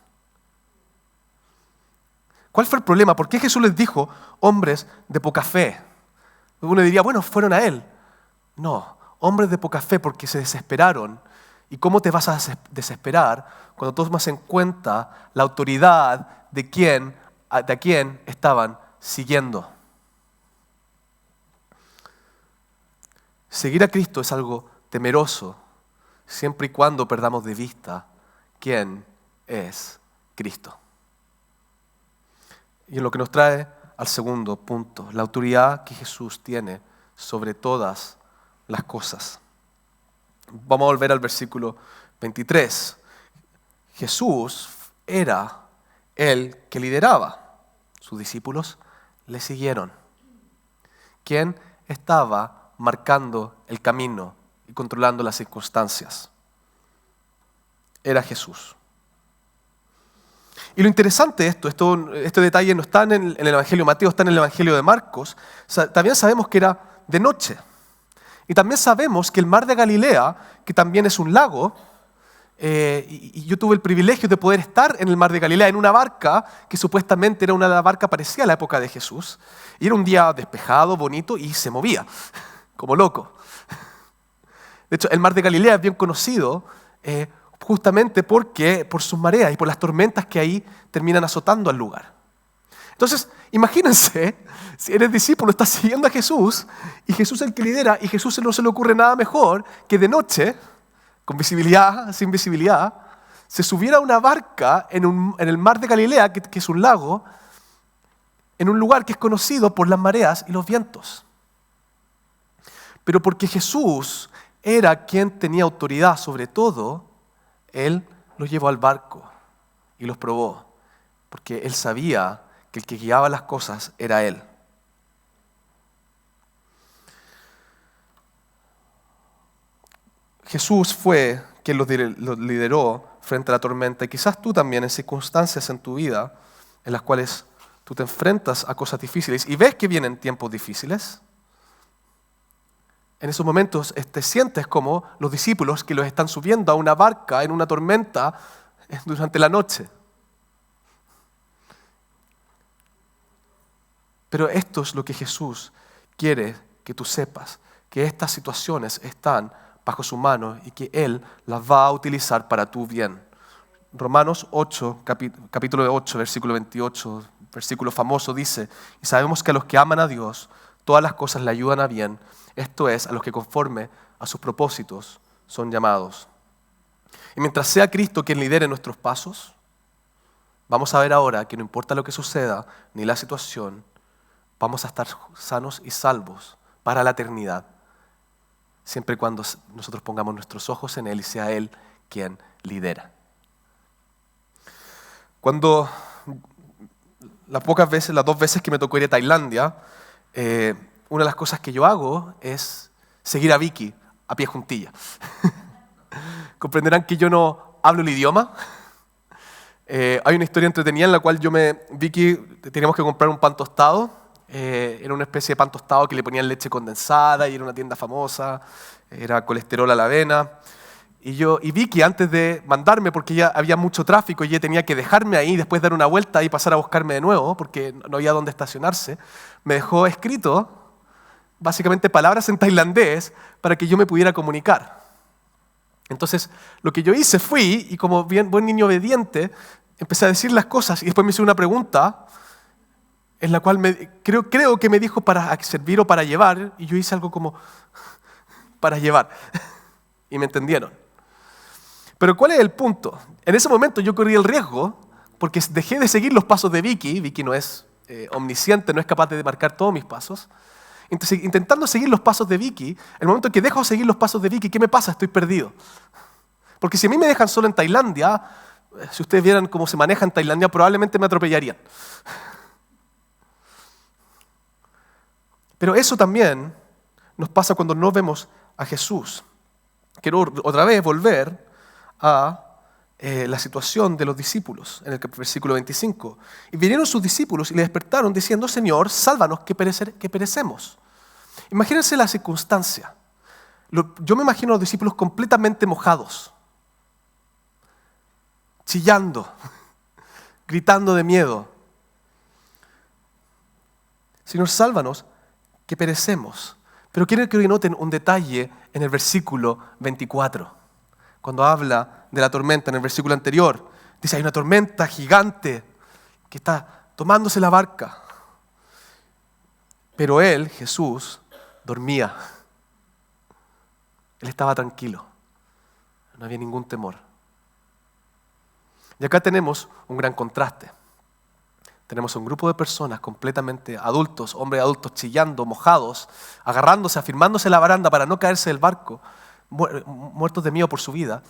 ¿Cuál fue el problema? ¿Por qué Jesús les dijo hombres de poca fe? Uno diría, bueno, fueron a Él. No, hombres de poca fe porque se desesperaron. ¿Y cómo te vas a desesperar cuando tomas en cuenta la autoridad de a quién estaban siguiendo? Seguir a Cristo es algo temeroso, siempre y cuando perdamos de vista quién es Cristo. Y en lo que nos trae al segundo punto, la autoridad que Jesús tiene sobre todas las cosas. Vamos a volver al versículo 23. Jesús era el que lideraba. Sus discípulos le siguieron. ¿Quién estaba marcando el camino y controlando las circunstancias? Era Jesús. Y lo interesante de este detalle no está en el Evangelio de Mateo, está en el Evangelio de Marcos. También sabemos que era de noche. Y también sabemos que el mar de Galilea, que también es un lago, y yo tuve el privilegio de poder estar en el mar de Galilea en una barca que supuestamente era una barca parecida a la época de Jesús. Y era un día despejado, bonito, y se movía, como loco. De hecho, el mar de Galilea es bien conocido justamente por sus mareas y por las tormentas que ahí terminan azotando al lugar. Entonces, imagínense, si eres discípulo, estás siguiendo a Jesús, y Jesús es el que lidera, y Jesús no se le ocurre nada mejor que de noche, con visibilidad, sin visibilidad, se subiera a una barca en el mar de Galilea, que es un lago, en un lugar que es conocido por las mareas y los vientos. Pero porque Jesús era quien tenía autoridad sobre todo, Él los llevó al barco y los probó, porque Él sabía que el que guiaba las cosas era Él. Jesús fue quien los lideró frente a la tormenta, y quizás tú también en circunstancias en tu vida en las cuales tú te enfrentas a cosas difíciles y ves que vienen tiempos difíciles. En esos momentos te sientes como los discípulos que los están subiendo a una barca en una tormenta durante la noche. Pero esto es lo que Jesús quiere que tú sepas, que estas situaciones están bajo su mano y que Él las va a utilizar para tu bien. Romanos 8, capítulo 8, versículo 28, versículo famoso dice: y sabemos que a los que aman a Dios, todas las cosas le ayudan a bien, esto es, a los que conforme a sus propósitos son llamados. Y mientras sea Cristo quien lidere nuestros pasos, vamos a ver ahora que no importa lo que suceda, ni la situación, vamos a estar sanos y salvos para la eternidad, siempre y cuando nosotros pongamos nuestros ojos en Él y sea Él quien lidera. Cuando las dos veces que me tocó ir a Tailandia, una de las cosas que yo hago es seguir a Vicky a pie juntilla. Comprenderán que yo no hablo el idioma. Hay una historia entretenida en la cual Vicky, teníamos que comprar un pan tostado. Era una especie de pan tostado que le ponían leche condensada y era una tienda famosa. Era colesterol a la avena. Y Vicky, antes de mandarme, porque ya había mucho tráfico y ella tenía que dejarme ahí, después dar una vuelta y pasar a buscarme de nuevo, porque no había dónde estacionarse, me dejó escrito, básicamente palabras en tailandés, para que yo me pudiera comunicar. Entonces, lo que yo hice y como buen niño obediente, empecé a decir las cosas y después me hizo una pregunta, en la cual creo que me dijo para servir o para llevar, y yo hice algo como para llevar, y me entendieron. Pero ¿cuál es el punto? En ese momento yo corrí el riesgo, porque dejé de seguir los pasos de Vicky. Vicky no es omnisciente, no es capaz de marcar todos mis pasos. Entonces, intentando seguir los pasos de Vicky, el momento en que dejo de seguir los pasos de Vicky, ¿qué me pasa? Estoy perdido. Porque si a mí me dejan solo en Tailandia, si ustedes vieran cómo se maneja en Tailandia, probablemente me atropellarían. Pero eso también nos pasa cuando no vemos a Jesús. Quiero otra vez volver a la situación de los discípulos, en el versículo 25. Y vinieron sus discípulos y le despertaron diciendo: Señor, sálvanos que perecemos. Imagínense la circunstancia. Yo me imagino a los discípulos completamente mojados, chillando, gritando de miedo. Señor, sálvanos que perecemos. Pero quiero que noten un detalle en el versículo 24. Cuando habla de la tormenta, en el versículo anterior, dice: hay una tormenta gigante que está tomándose la barca. Pero Él, Jesús, dormía. Él estaba tranquilo. No había ningún temor. Y acá tenemos un gran contraste. Tenemos un grupo de personas completamente adultos, hombres adultos chillando, mojados, agarrándose, afirmándose en la baranda para no caerse del barco, muertos de miedo por su vida.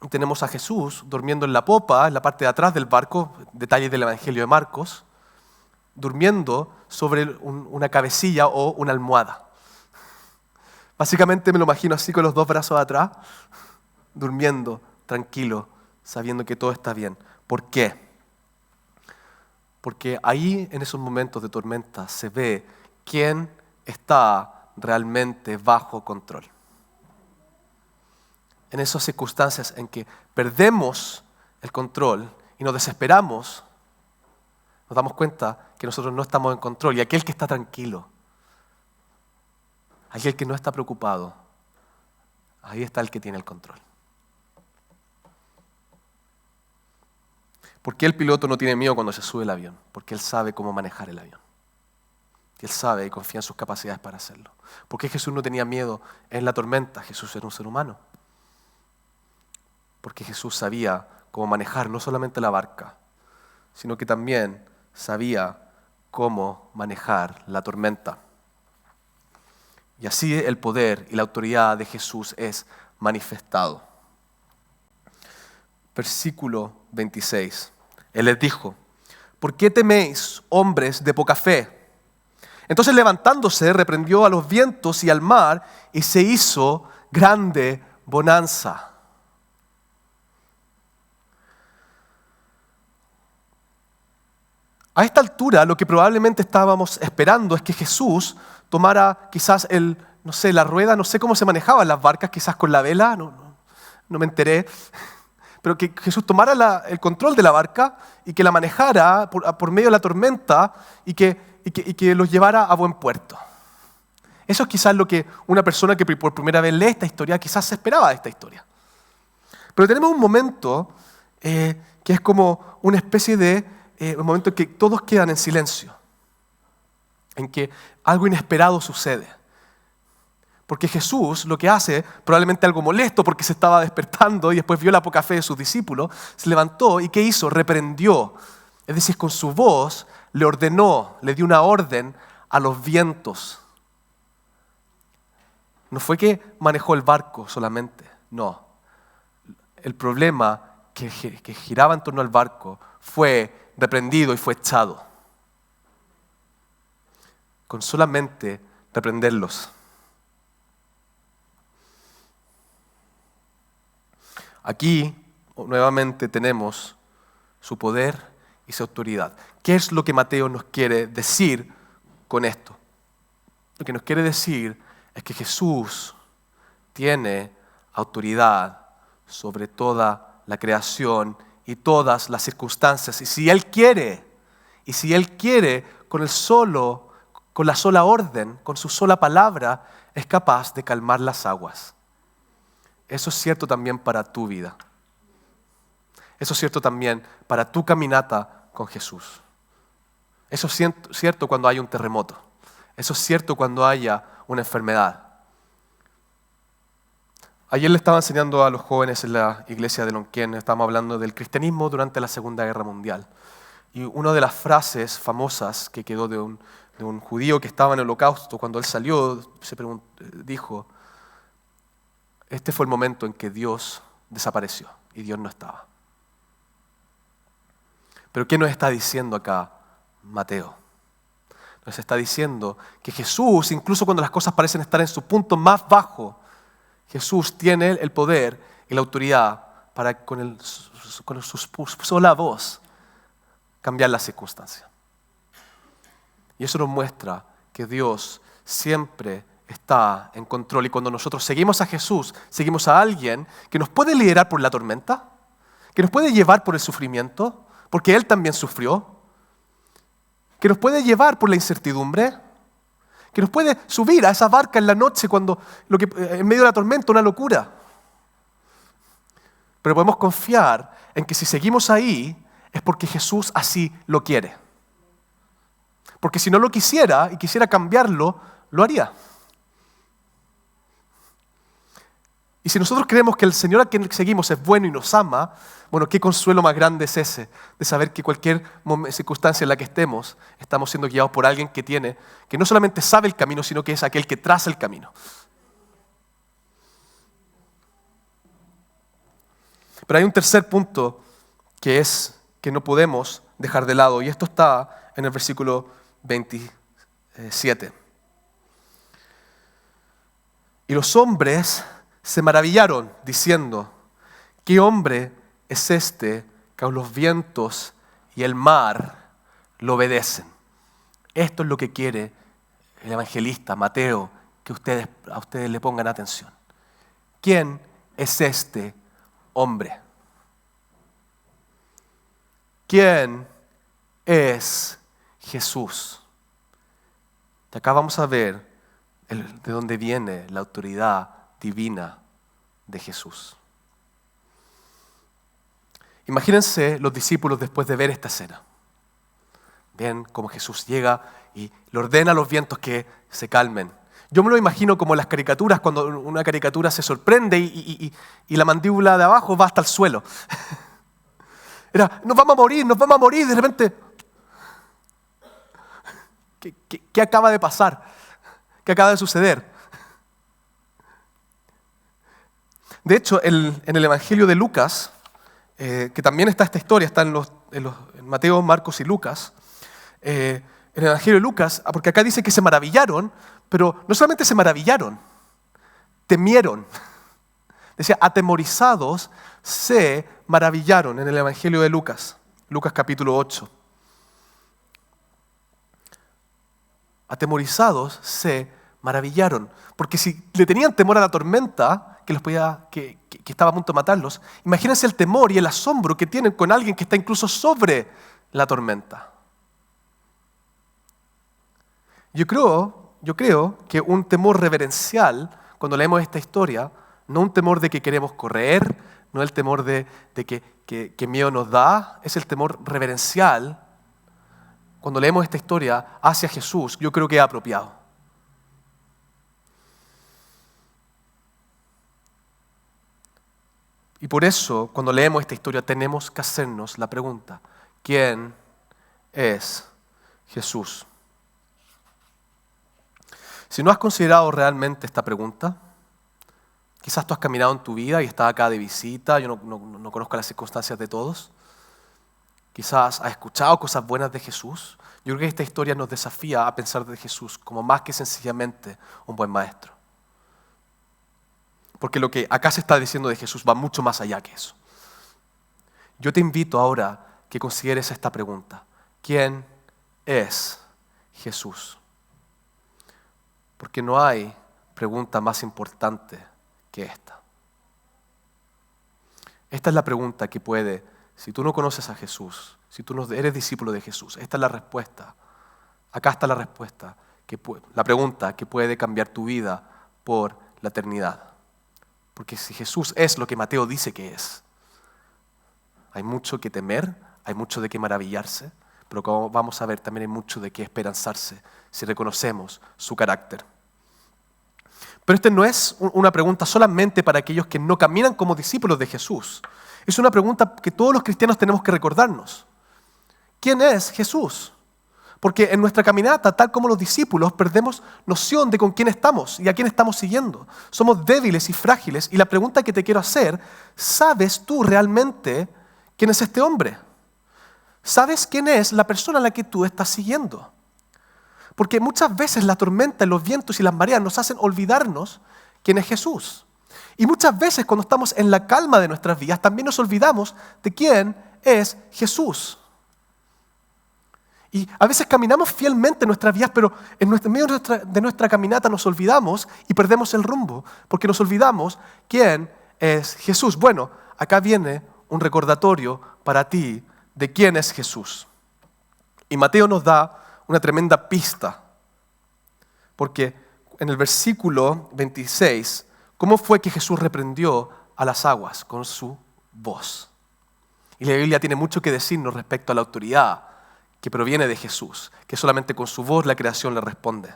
Y tenemos a Jesús durmiendo en la popa, en la parte de atrás del barco, detalles del Evangelio de Marcos, durmiendo sobre una cabecilla o una almohada. Básicamente me lo imagino así con los dos brazos atrás, durmiendo, tranquilo, sabiendo que todo está bien. ¿Por qué? Porque ahí, en esos momentos de tormenta, se ve quién está realmente bajo control. En esas circunstancias en que perdemos el control y nos desesperamos, nos damos cuenta que nosotros no estamos en control. Y aquel que está tranquilo, aquel que no está preocupado, ahí está el que tiene el control. ¿Por qué el piloto no tiene miedo cuando se sube el avión? Porque él sabe cómo manejar el avión. Y él sabe y confía en sus capacidades para hacerlo. ¿Por qué Jesús no tenía miedo en la tormenta? Jesús era un ser humano. Porque Jesús sabía cómo manejar no solamente la barca, sino que también sabía cómo manejar la tormenta. Y así el poder y la autoridad de Jesús es manifestado. Versículo 26. Él les dijo: ¿por qué teméis, hombres de poca fe? Entonces levantándose, reprendió a los vientos y al mar, y se hizo grande bonanza. A esta altura, lo que probablemente estábamos esperando es que Jesús tomara quizás la rueda, no sé cómo se manejaban las barcas, quizás con la vela, no me enteré, pero que Jesús tomara el control de la barca y que la manejara por medio de la tormenta y que los llevara a buen puerto. Eso es quizás lo que una persona que por primera vez lee esta historia quizás se esperaba de esta historia. Pero tenemos un momento que es como una especie de un momento en que todos quedan en silencio, en que algo inesperado sucede. Porque Jesús lo que hace, probablemente algo molesto porque se estaba despertando y después vio la poca fe de sus discípulos, se levantó y ¿qué hizo? Reprendió. Es decir, con su voz le ordenó, le dio una orden a los vientos. No fue que manejó el barco solamente, no. El problema que giraba en torno al barco fue reprendido y fue echado. Con solamente reprenderlos. Aquí nuevamente tenemos su poder y su autoridad. ¿Qué es lo que Mateo nos quiere decir con esto? Lo que nos quiere decir es que Jesús tiene autoridad sobre toda la creación y todas las circunstancias. Y si Él quiere con la sola orden, con su sola palabra, es capaz de calmar las aguas. Eso es cierto también para tu vida. Eso es cierto también para tu caminata con Jesús. Eso es cierto cuando hay un terremoto. Eso es cierto cuando haya una enfermedad. Ayer le estaba enseñando a los jóvenes en la iglesia de Lonquén, estábamos hablando del cristianismo durante la Segunda Guerra Mundial. Y una de las frases famosas que quedó de un judío que estaba en el Holocausto, cuando él salió, dijo: este fue el momento en que Dios desapareció y Dios no estaba. Pero ¿qué nos está diciendo acá Mateo? Nos está diciendo que Jesús, incluso cuando las cosas parecen estar en su punto más bajo, Jesús tiene el poder y la autoridad para con su sola voz cambiar las circunstancias. Y eso nos muestra que Dios siempre está en control. Y cuando nosotros seguimos a Jesús, seguimos a alguien que nos puede liderar por la tormenta, que nos puede llevar por el sufrimiento, porque Él también sufrió, que nos puede llevar por la incertidumbre, que nos puede subir a esa barca en la noche cuando en medio de la tormenta, una locura. Pero podemos confiar en que si seguimos ahí es porque Jesús así lo quiere. Porque si no lo quisiera y quisiera cambiarlo, lo haría. Y si nosotros creemos que el Señor a quien seguimos es bueno y nos ama, bueno, ¿qué consuelo más grande es ese? De saber que cualquier circunstancia en la que estemos, estamos siendo guiados por alguien que no solamente sabe el camino, sino que es aquel que traza el camino. Pero hay un tercer punto que no podemos dejar de lado, y esto está en el versículo 27. Y los hombres se maravillaron, diciendo, ¿qué hombre es este que a los vientos y el mar lo obedecen? Esto es lo que quiere el evangelista Mateo, que a ustedes le pongan atención. ¿Quién es este hombre? ¿Quién es Jesús? Y acá vamos a ver de dónde viene la autoridad divina de Jesús. Imagínense los discípulos después de ver esta escena. Ven cómo Jesús llega y le ordena a los vientos que se calmen. Yo me lo imagino como en las caricaturas, cuando una caricatura se sorprende y la mandíbula de abajo va hasta el suelo. Era, nos vamos a morir, de repente. ¿Qué acaba de pasar? ¿Qué acaba de suceder? De hecho, en el Evangelio de Lucas, que también está esta historia, está en Mateo, Marcos y Lucas, en el Evangelio de Lucas, porque acá dice que se maravillaron, pero no solamente se maravillaron, temieron. Decía, atemorizados se maravillaron en el Evangelio de Lucas, Lucas capítulo 8. Atemorizados se maravillaron, porque si le tenían temor a la tormenta, que estaba a punto de matarlos, imagínense el temor y el asombro que tienen con alguien que está incluso sobre la tormenta. Yo creo que un temor reverencial, cuando leemos esta historia, no un temor de que queremos correr, no el temor de que miedo nos da, es el temor reverencial. Cuando leemos esta historia hacia Jesús, yo creo que es apropiado. Y por eso, cuando leemos esta historia, tenemos que hacernos la pregunta, ¿quién es Jesús? Si no has considerado realmente esta pregunta, quizás tú has caminado en tu vida y estás acá de visita, yo no conozco las circunstancias de todos, quizás has escuchado cosas buenas de Jesús. Yo creo que esta historia nos desafía a pensar de Jesús como más que sencillamente un buen maestro. Porque lo que acá se está diciendo de Jesús va mucho más allá que eso. Yo te invito ahora que consideres esta pregunta. ¿Quién es Jesús? Porque no hay pregunta más importante que esta. Esta es la pregunta que puede, si tú no conoces a Jesús, si tú no eres discípulo de Jesús, esta es la respuesta. Acá está la respuesta, la pregunta que puede cambiar tu vida por la eternidad. Porque si Jesús es lo que Mateo dice que es, hay mucho que temer, hay mucho de qué maravillarse, pero como vamos a ver también hay mucho de qué esperanzarse si reconocemos su carácter. Pero esta no es una pregunta solamente para aquellos que no caminan como discípulos de Jesús. Es una pregunta que todos los cristianos tenemos que recordarnos. ¿Quién es Jesús? Porque en nuestra caminata, tal como los discípulos, perdemos noción de con quién estamos y a quién estamos siguiendo. Somos débiles y frágiles y la pregunta que te quiero hacer, ¿sabes tú realmente quién es este hombre? ¿Sabes quién es la persona a la que tú estás siguiendo? Porque muchas veces la tormenta, los vientos y las mareas nos hacen olvidarnos quién es Jesús. Y muchas veces cuando estamos en la calma de nuestras vidas, también nos olvidamos de quién es Jesús. Y a veces caminamos fielmente en nuestras vidas, pero en medio de nuestra caminata nos olvidamos y perdemos el rumbo, porque nos olvidamos quién es Jesús. Bueno, acá viene un recordatorio para ti de quién es Jesús. Y Mateo nos da una tremenda pista, porque en el versículo 26, ¿cómo fue que Jesús reprendió a las aguas? Con su voz. Y la Biblia tiene mucho que decirnos respecto a la autoridad que proviene de Jesús, que solamente con su voz la creación le responde.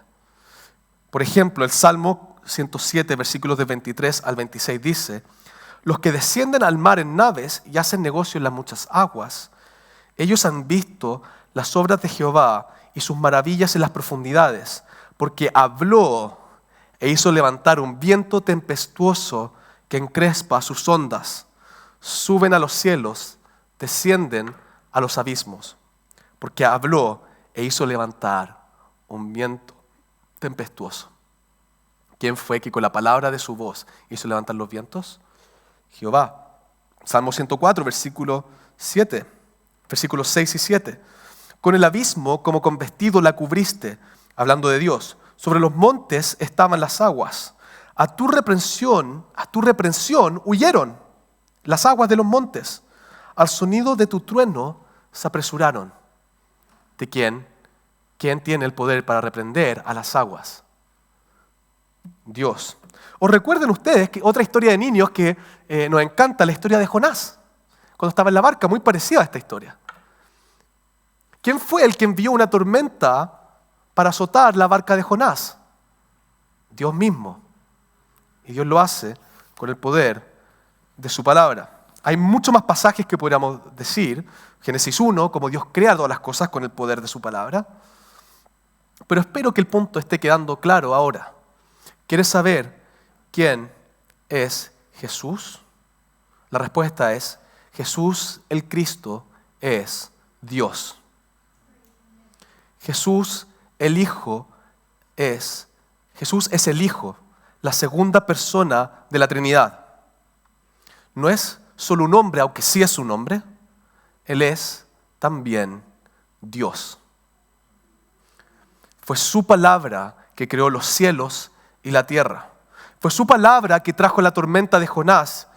Por ejemplo, el Salmo 107, versículos de 23 al 26 dice: los que descienden al mar en naves y hacen negocio en las muchas aguas, ellos han visto las obras de Jehová y sus maravillas en las profundidades, porque habló e hizo levantar un viento tempestuoso que encrespa sus ondas. Suben a los cielos, descienden a los abismos, porque habló e hizo levantar un viento tempestuoso. ¿Quién fue que con la palabra de su voz hizo levantar los vientos? Jehová. Salmo 104, versículos 6 y 7. Con el abismo como con vestido la cubriste, hablando de Dios. Sobre los montes estaban las aguas. A tu reprensión huyeron las aguas de los montes. Al sonido de tu trueno se apresuraron. ¿De quién? ¿Quién tiene el poder para reprender a las aguas? Dios. ¿O recuerden ustedes que otra historia de niños que nos encanta, la historia de Jonás, cuando estaba en la barca, muy parecida a esta historia? ¿Quién fue el que envió una tormenta para azotar la barca de Jonás? Dios mismo. Y Dios lo hace con el poder de su palabra. Hay muchos más pasajes que podríamos decir. Génesis 1, como Dios crea todas las cosas con el poder de su palabra. Pero espero que el punto esté quedando claro ahora. ¿Quieres saber quién es Jesús? La respuesta es: Jesús el Cristo es Dios. Jesús es el Hijo, la segunda persona de la Trinidad. No es solo un hombre, aunque sí es un hombre. Él es también Dios. Fue su palabra que creó los cielos y la tierra. Fue su palabra que trajo la tormenta de Jonás.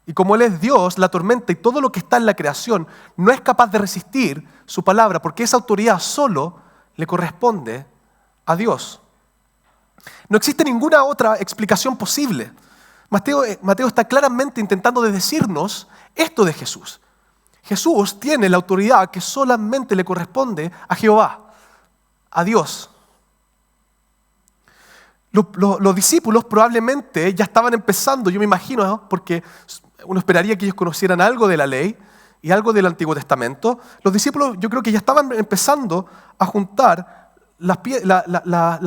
Y como Él es Dios, la tormenta y todo lo que está en la creación no es capaz de resistir su palabra, porque esa autoridad solo le corresponde a Dios. No existe ninguna otra explicación posible. Mateo está claramente intentando decirnos esto de Jesús. Jesús tiene la autoridad que solamente le corresponde a Jehová, a Dios. Los discípulos probablemente ya estaban empezando, yo me imagino, ¿no? Porque uno esperaría que ellos conocieran algo de la ley y algo del Antiguo Testamento. Los discípulos yo creo que ya estaban empezando a juntar las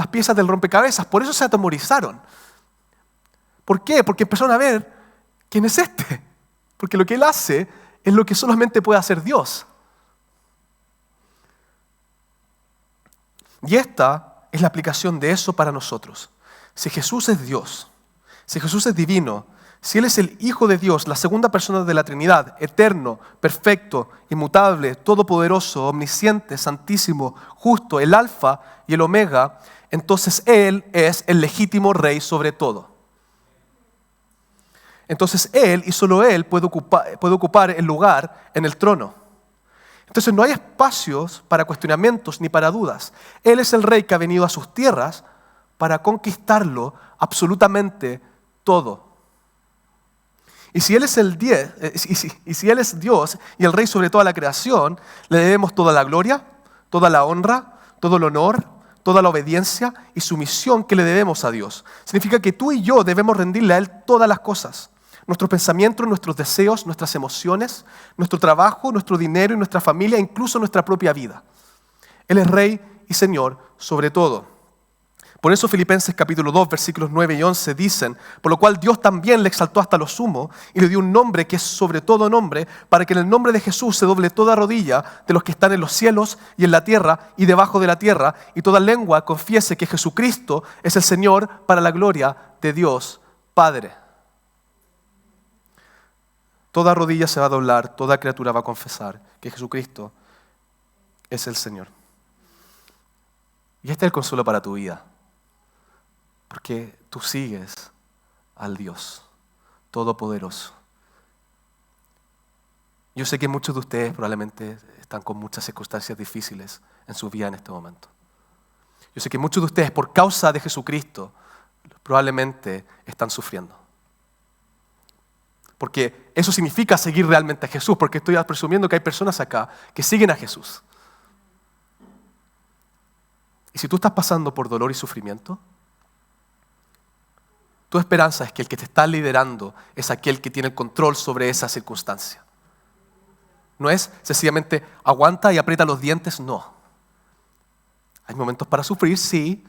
piezas del rompecabezas, por eso se atemorizaron. ¿Por qué? Porque empezaron a ver quién es este. Porque lo que Él hace es lo que solamente puede hacer Dios. Y esta es la aplicación de eso para nosotros. Si Jesús es Dios, si Jesús es divino, si Él es el Hijo de Dios, la segunda persona de la Trinidad, eterno, perfecto, inmutable, todopoderoso, omnisciente, santísimo, justo, el Alfa y el Omega, entonces Él es el legítimo Rey sobre todo. Entonces Él y solo Él puede ocupar el lugar en el trono. Entonces no hay espacios para cuestionamientos ni para dudas. Él es el Rey que ha venido a sus tierras para conquistarlo absolutamente todo. Y si Él es si Él es Dios y el Rey sobre toda la creación, le debemos toda la gloria, toda la honra, todo el honor, toda la obediencia y sumisión que le debemos a Dios. Significa que tú y yo debemos rendirle a Él todas las cosas. Nuestros pensamientos, nuestros deseos, nuestras emociones, nuestro trabajo, nuestro dinero y nuestra familia, incluso nuestra propia vida. Él es Rey y Señor sobre todo. Por eso Filipenses capítulo 2, versículos 9 y 11 dicen: por lo cual Dios también le exaltó hasta lo sumo y le dio un nombre que es sobre todo nombre, para que en el nombre de Jesús se doble toda rodilla de los que están en los cielos y en la tierra y debajo de la tierra, y toda lengua confiese que Jesucristo es el Señor, para la gloria de Dios Padre. Toda rodilla se va a doblar, toda criatura va a confesar que Jesucristo es el Señor. Y este es el consuelo para tu vida. Porque tú sigues al Dios Todopoderoso. Yo sé que muchos de ustedes probablemente están con muchas circunstancias difíciles en su vida en este momento. Yo sé que muchos de ustedes, por causa de Jesucristo, probablemente están sufriendo. Porque eso significa seguir realmente a Jesús, porque estoy presumiendo que hay personas acá que siguen a Jesús. Y si tú estás pasando por dolor y sufrimiento, Tu esperanza es que el que te está liderando es aquel que tiene el control sobre esa circunstancia. No es sencillamente aguanta y aprieta los dientes, no. Hay momentos para sufrir, sí,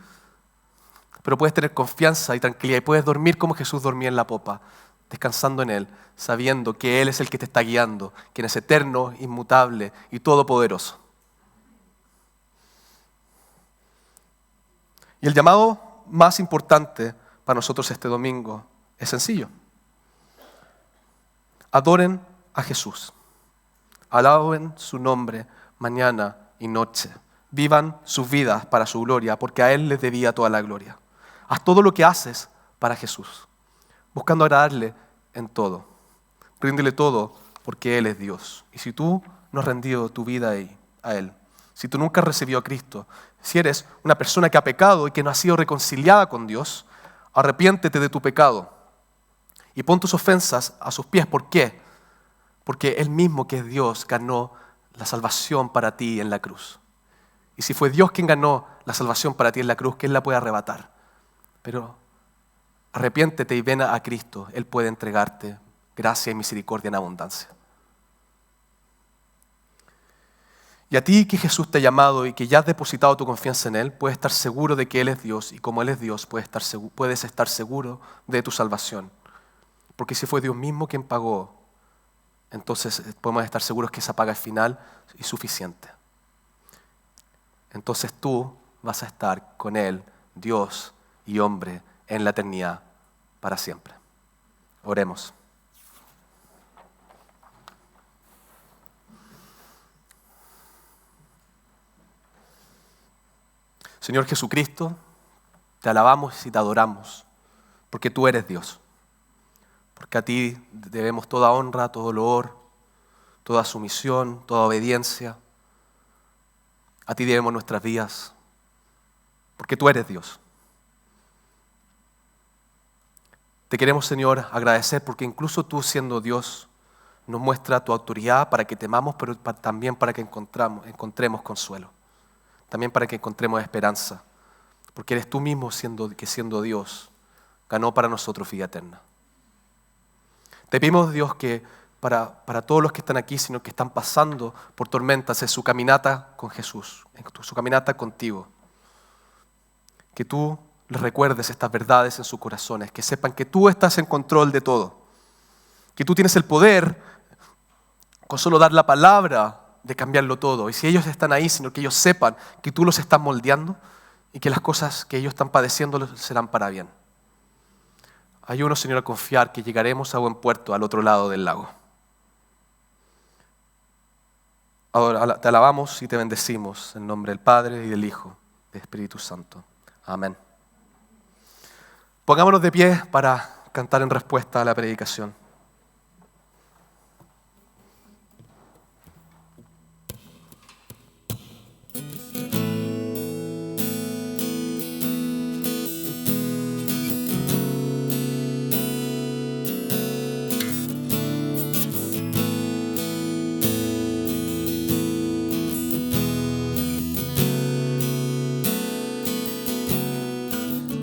pero puedes tener confianza y tranquilidad y puedes dormir como Jesús dormía en la popa, descansando en Él, sabiendo que Él es el que te está guiando, quien es eterno, inmutable y todopoderoso. Y el llamado más importante para nosotros este domingo es sencillo. Adoren a Jesús. Alaben su nombre mañana y noche. Vivan sus vidas para su gloria, porque a Él les debía toda la gloria. Haz todo lo que haces para Jesús, buscando agradarle en todo. Ríndele todo, porque Él es Dios. Y si tú no has rendido tu vida a Él, si tú nunca has recibido a Cristo, si eres una persona que ha pecado y que no ha sido reconciliada con Dios, arrepiéntete de tu pecado y pon tus ofensas a sus pies. ¿Por qué? Porque Él mismo, que es Dios, ganó la salvación para ti en la cruz. Y si fue Dios quien ganó la salvación para ti en la cruz, ¿quién la puede arrebatar? Pero arrepiéntete y ven a Cristo. Él puede entregarte gracia y misericordia en abundancia. Y a ti que Jesús te ha llamado y que ya has depositado tu confianza en Él, puedes estar seguro de que Él es Dios. Y como Él es Dios, puedes estar seguro de tu salvación. Porque si fue Dios mismo quien pagó, entonces podemos estar seguros que esa paga es final y suficiente. Entonces tú vas a estar con Él, Dios y hombre, en la eternidad para siempre. Oremos. Señor Jesucristo, te alabamos y te adoramos, porque tú eres Dios. Porque a ti debemos toda honra, todo loor, toda sumisión, toda obediencia. A ti debemos nuestras vidas, porque tú eres Dios. Te queremos, Señor, agradecer porque incluso tú, siendo Dios, nos muestra tu autoridad para que temamos, pero también para que encontremos consuelo. También para que encontremos esperanza. Porque eres tú mismo, siendo Dios, ganó para nosotros vida eterna. Te pedimos, Dios, que para todos los que están aquí, sino que están pasando por tormentas en su caminata con Jesús, en su caminata contigo, que tú les recuerdes estas verdades en sus corazones, que sepan que tú estás en control de todo, que tú tienes el poder con solo dar la palabra de cambiarlo todo. Y si ellos están ahí, sino que ellos sepan que tú los estás moldeando y que las cosas que ellos están padeciendo serán para bien. Ayúdanos, Señor, a confiar que llegaremos a buen puerto al otro lado del lago. Ahora te alabamos y te bendecimos en nombre del Padre y del Hijo y del Espíritu Santo. Amén. Pongámonos de pie para cantar en respuesta a la predicación.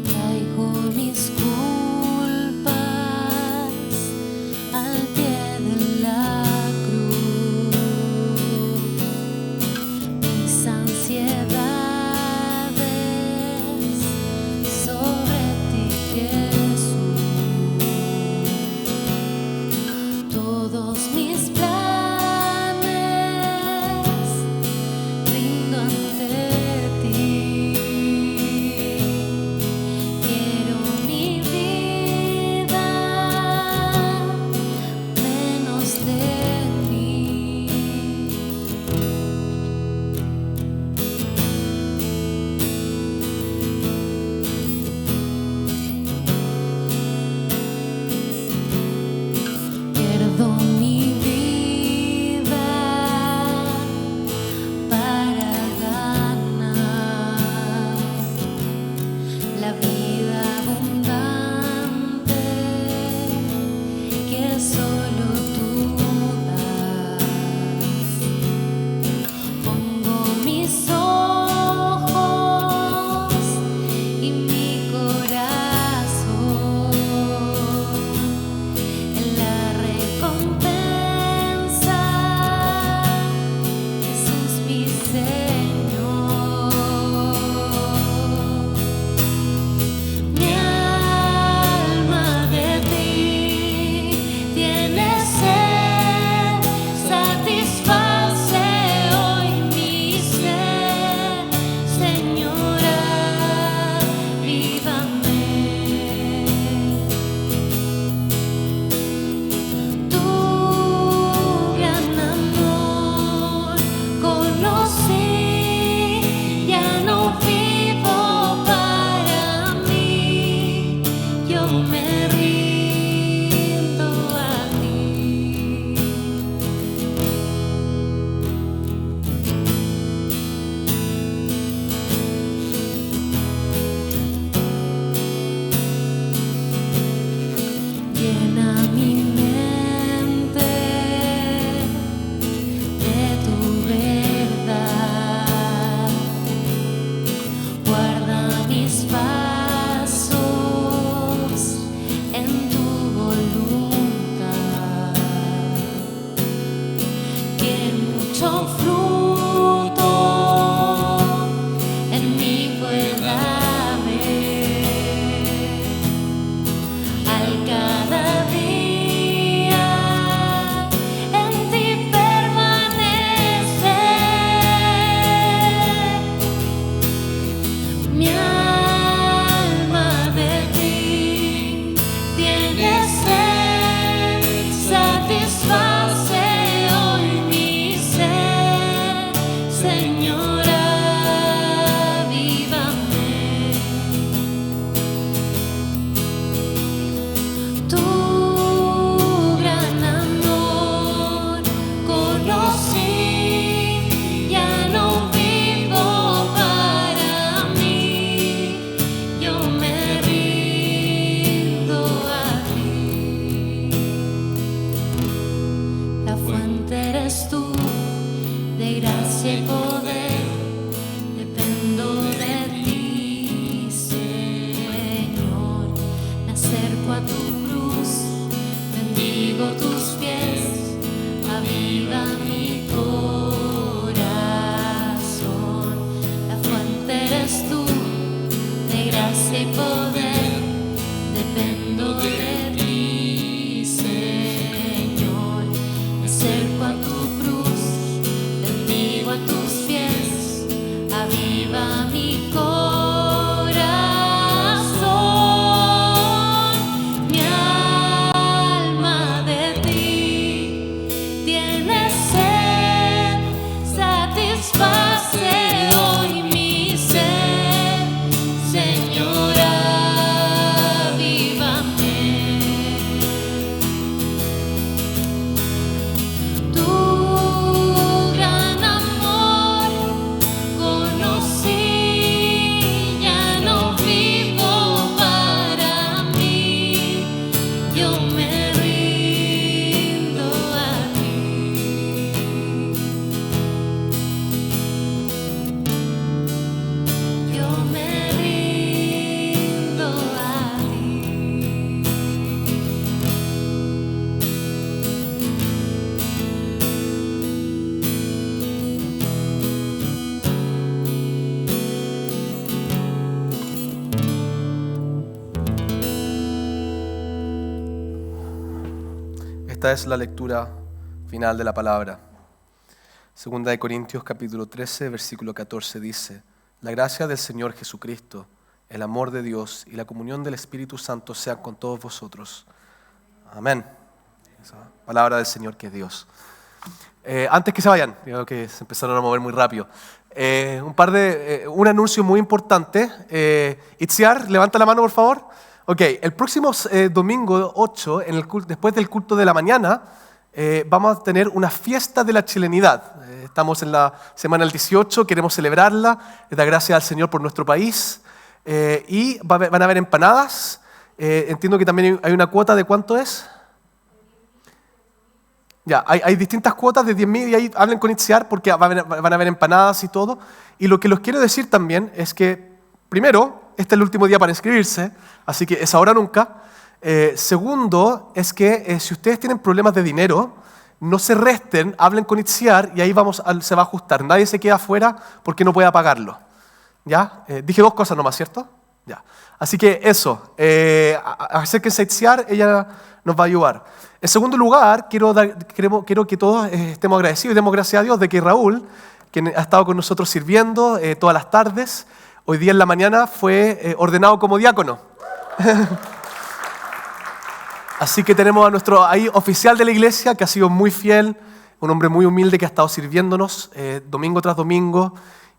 Traigo mis culpas fuente eres tú, de gracia y poder, dependo de ti, Señor. Me acerco a tu cruz, bendigo tus pies, aviva mi corazón. La fuente eres tú, de gracia y poder, dependo de ti, Señor. Me acerco a tu cruz, bendigo a tus pies, aviva mi corazón. Mi alma de ti tiene sed, satisface hoy mi sed, Señor, avívame. Tu gran amor conocí, ya no vivo para mí, yo me rindo a ti. Yo me rindo a ti. Esta es la lectura final de la palabra. Segunda de Corintios capítulo 13, versículo 14 dice: La gracia del Señor Jesucristo, el amor de Dios y la comunión del Espíritu Santo sean con todos vosotros. Amén. Esa palabra del Señor que es Dios. Antes que se vayan, creo que se empezaron a mover muy rápido. Un anuncio muy importante. Itziar, levanta la mano por favor. Ok, el próximo domingo 8, después del culto de la mañana, vamos a tener una fiesta de la chilenidad. Estamos en la semana del 18, queremos celebrarla, dar gracias al Señor por nuestro país. Y van a haber empanadas. Entiendo que también hay una cuota de ¿cuánto es? Ya, hay distintas cuotas de 10.000 y ahí hablen con Itziar porque van a haber empanadas y todo. Y lo que les quiero decir también es que, primero, este es el último día para inscribirse, así que es ahora o nunca. Segundo, es que si ustedes tienen problemas de dinero, no se resten, hablen con Itziar y ahí se va a ajustar. Nadie se queda afuera porque no pueda pagarlo. ¿Ya? Dije dos cosas nomás, ¿cierto? Ya. Así que eso, acérquense a Itziar, ella nos va a ayudar. En segundo lugar, quiero que todos estemos agradecidos y demos gracias a Dios de que Raúl, quien ha estado con nosotros sirviendo todas las tardes, hoy día en la mañana fue ordenado como diácono. Así que tenemos a nuestro ahí oficial de la iglesia que ha sido muy fiel, un hombre muy humilde que ha estado sirviéndonos domingo tras domingo.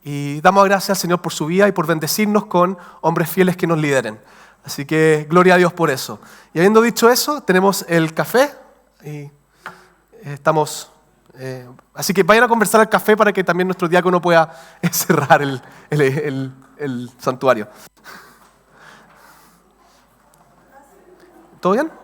Y damos gracias al Señor por su vida y por bendecirnos con hombres fieles que nos lideren. Así que gloria a Dios por eso. Y habiendo dicho eso, tenemos el café y estamos... así que vayan a conversar al café para que también nuestro diácono pueda cerrar el santuario. ¿Todo bien?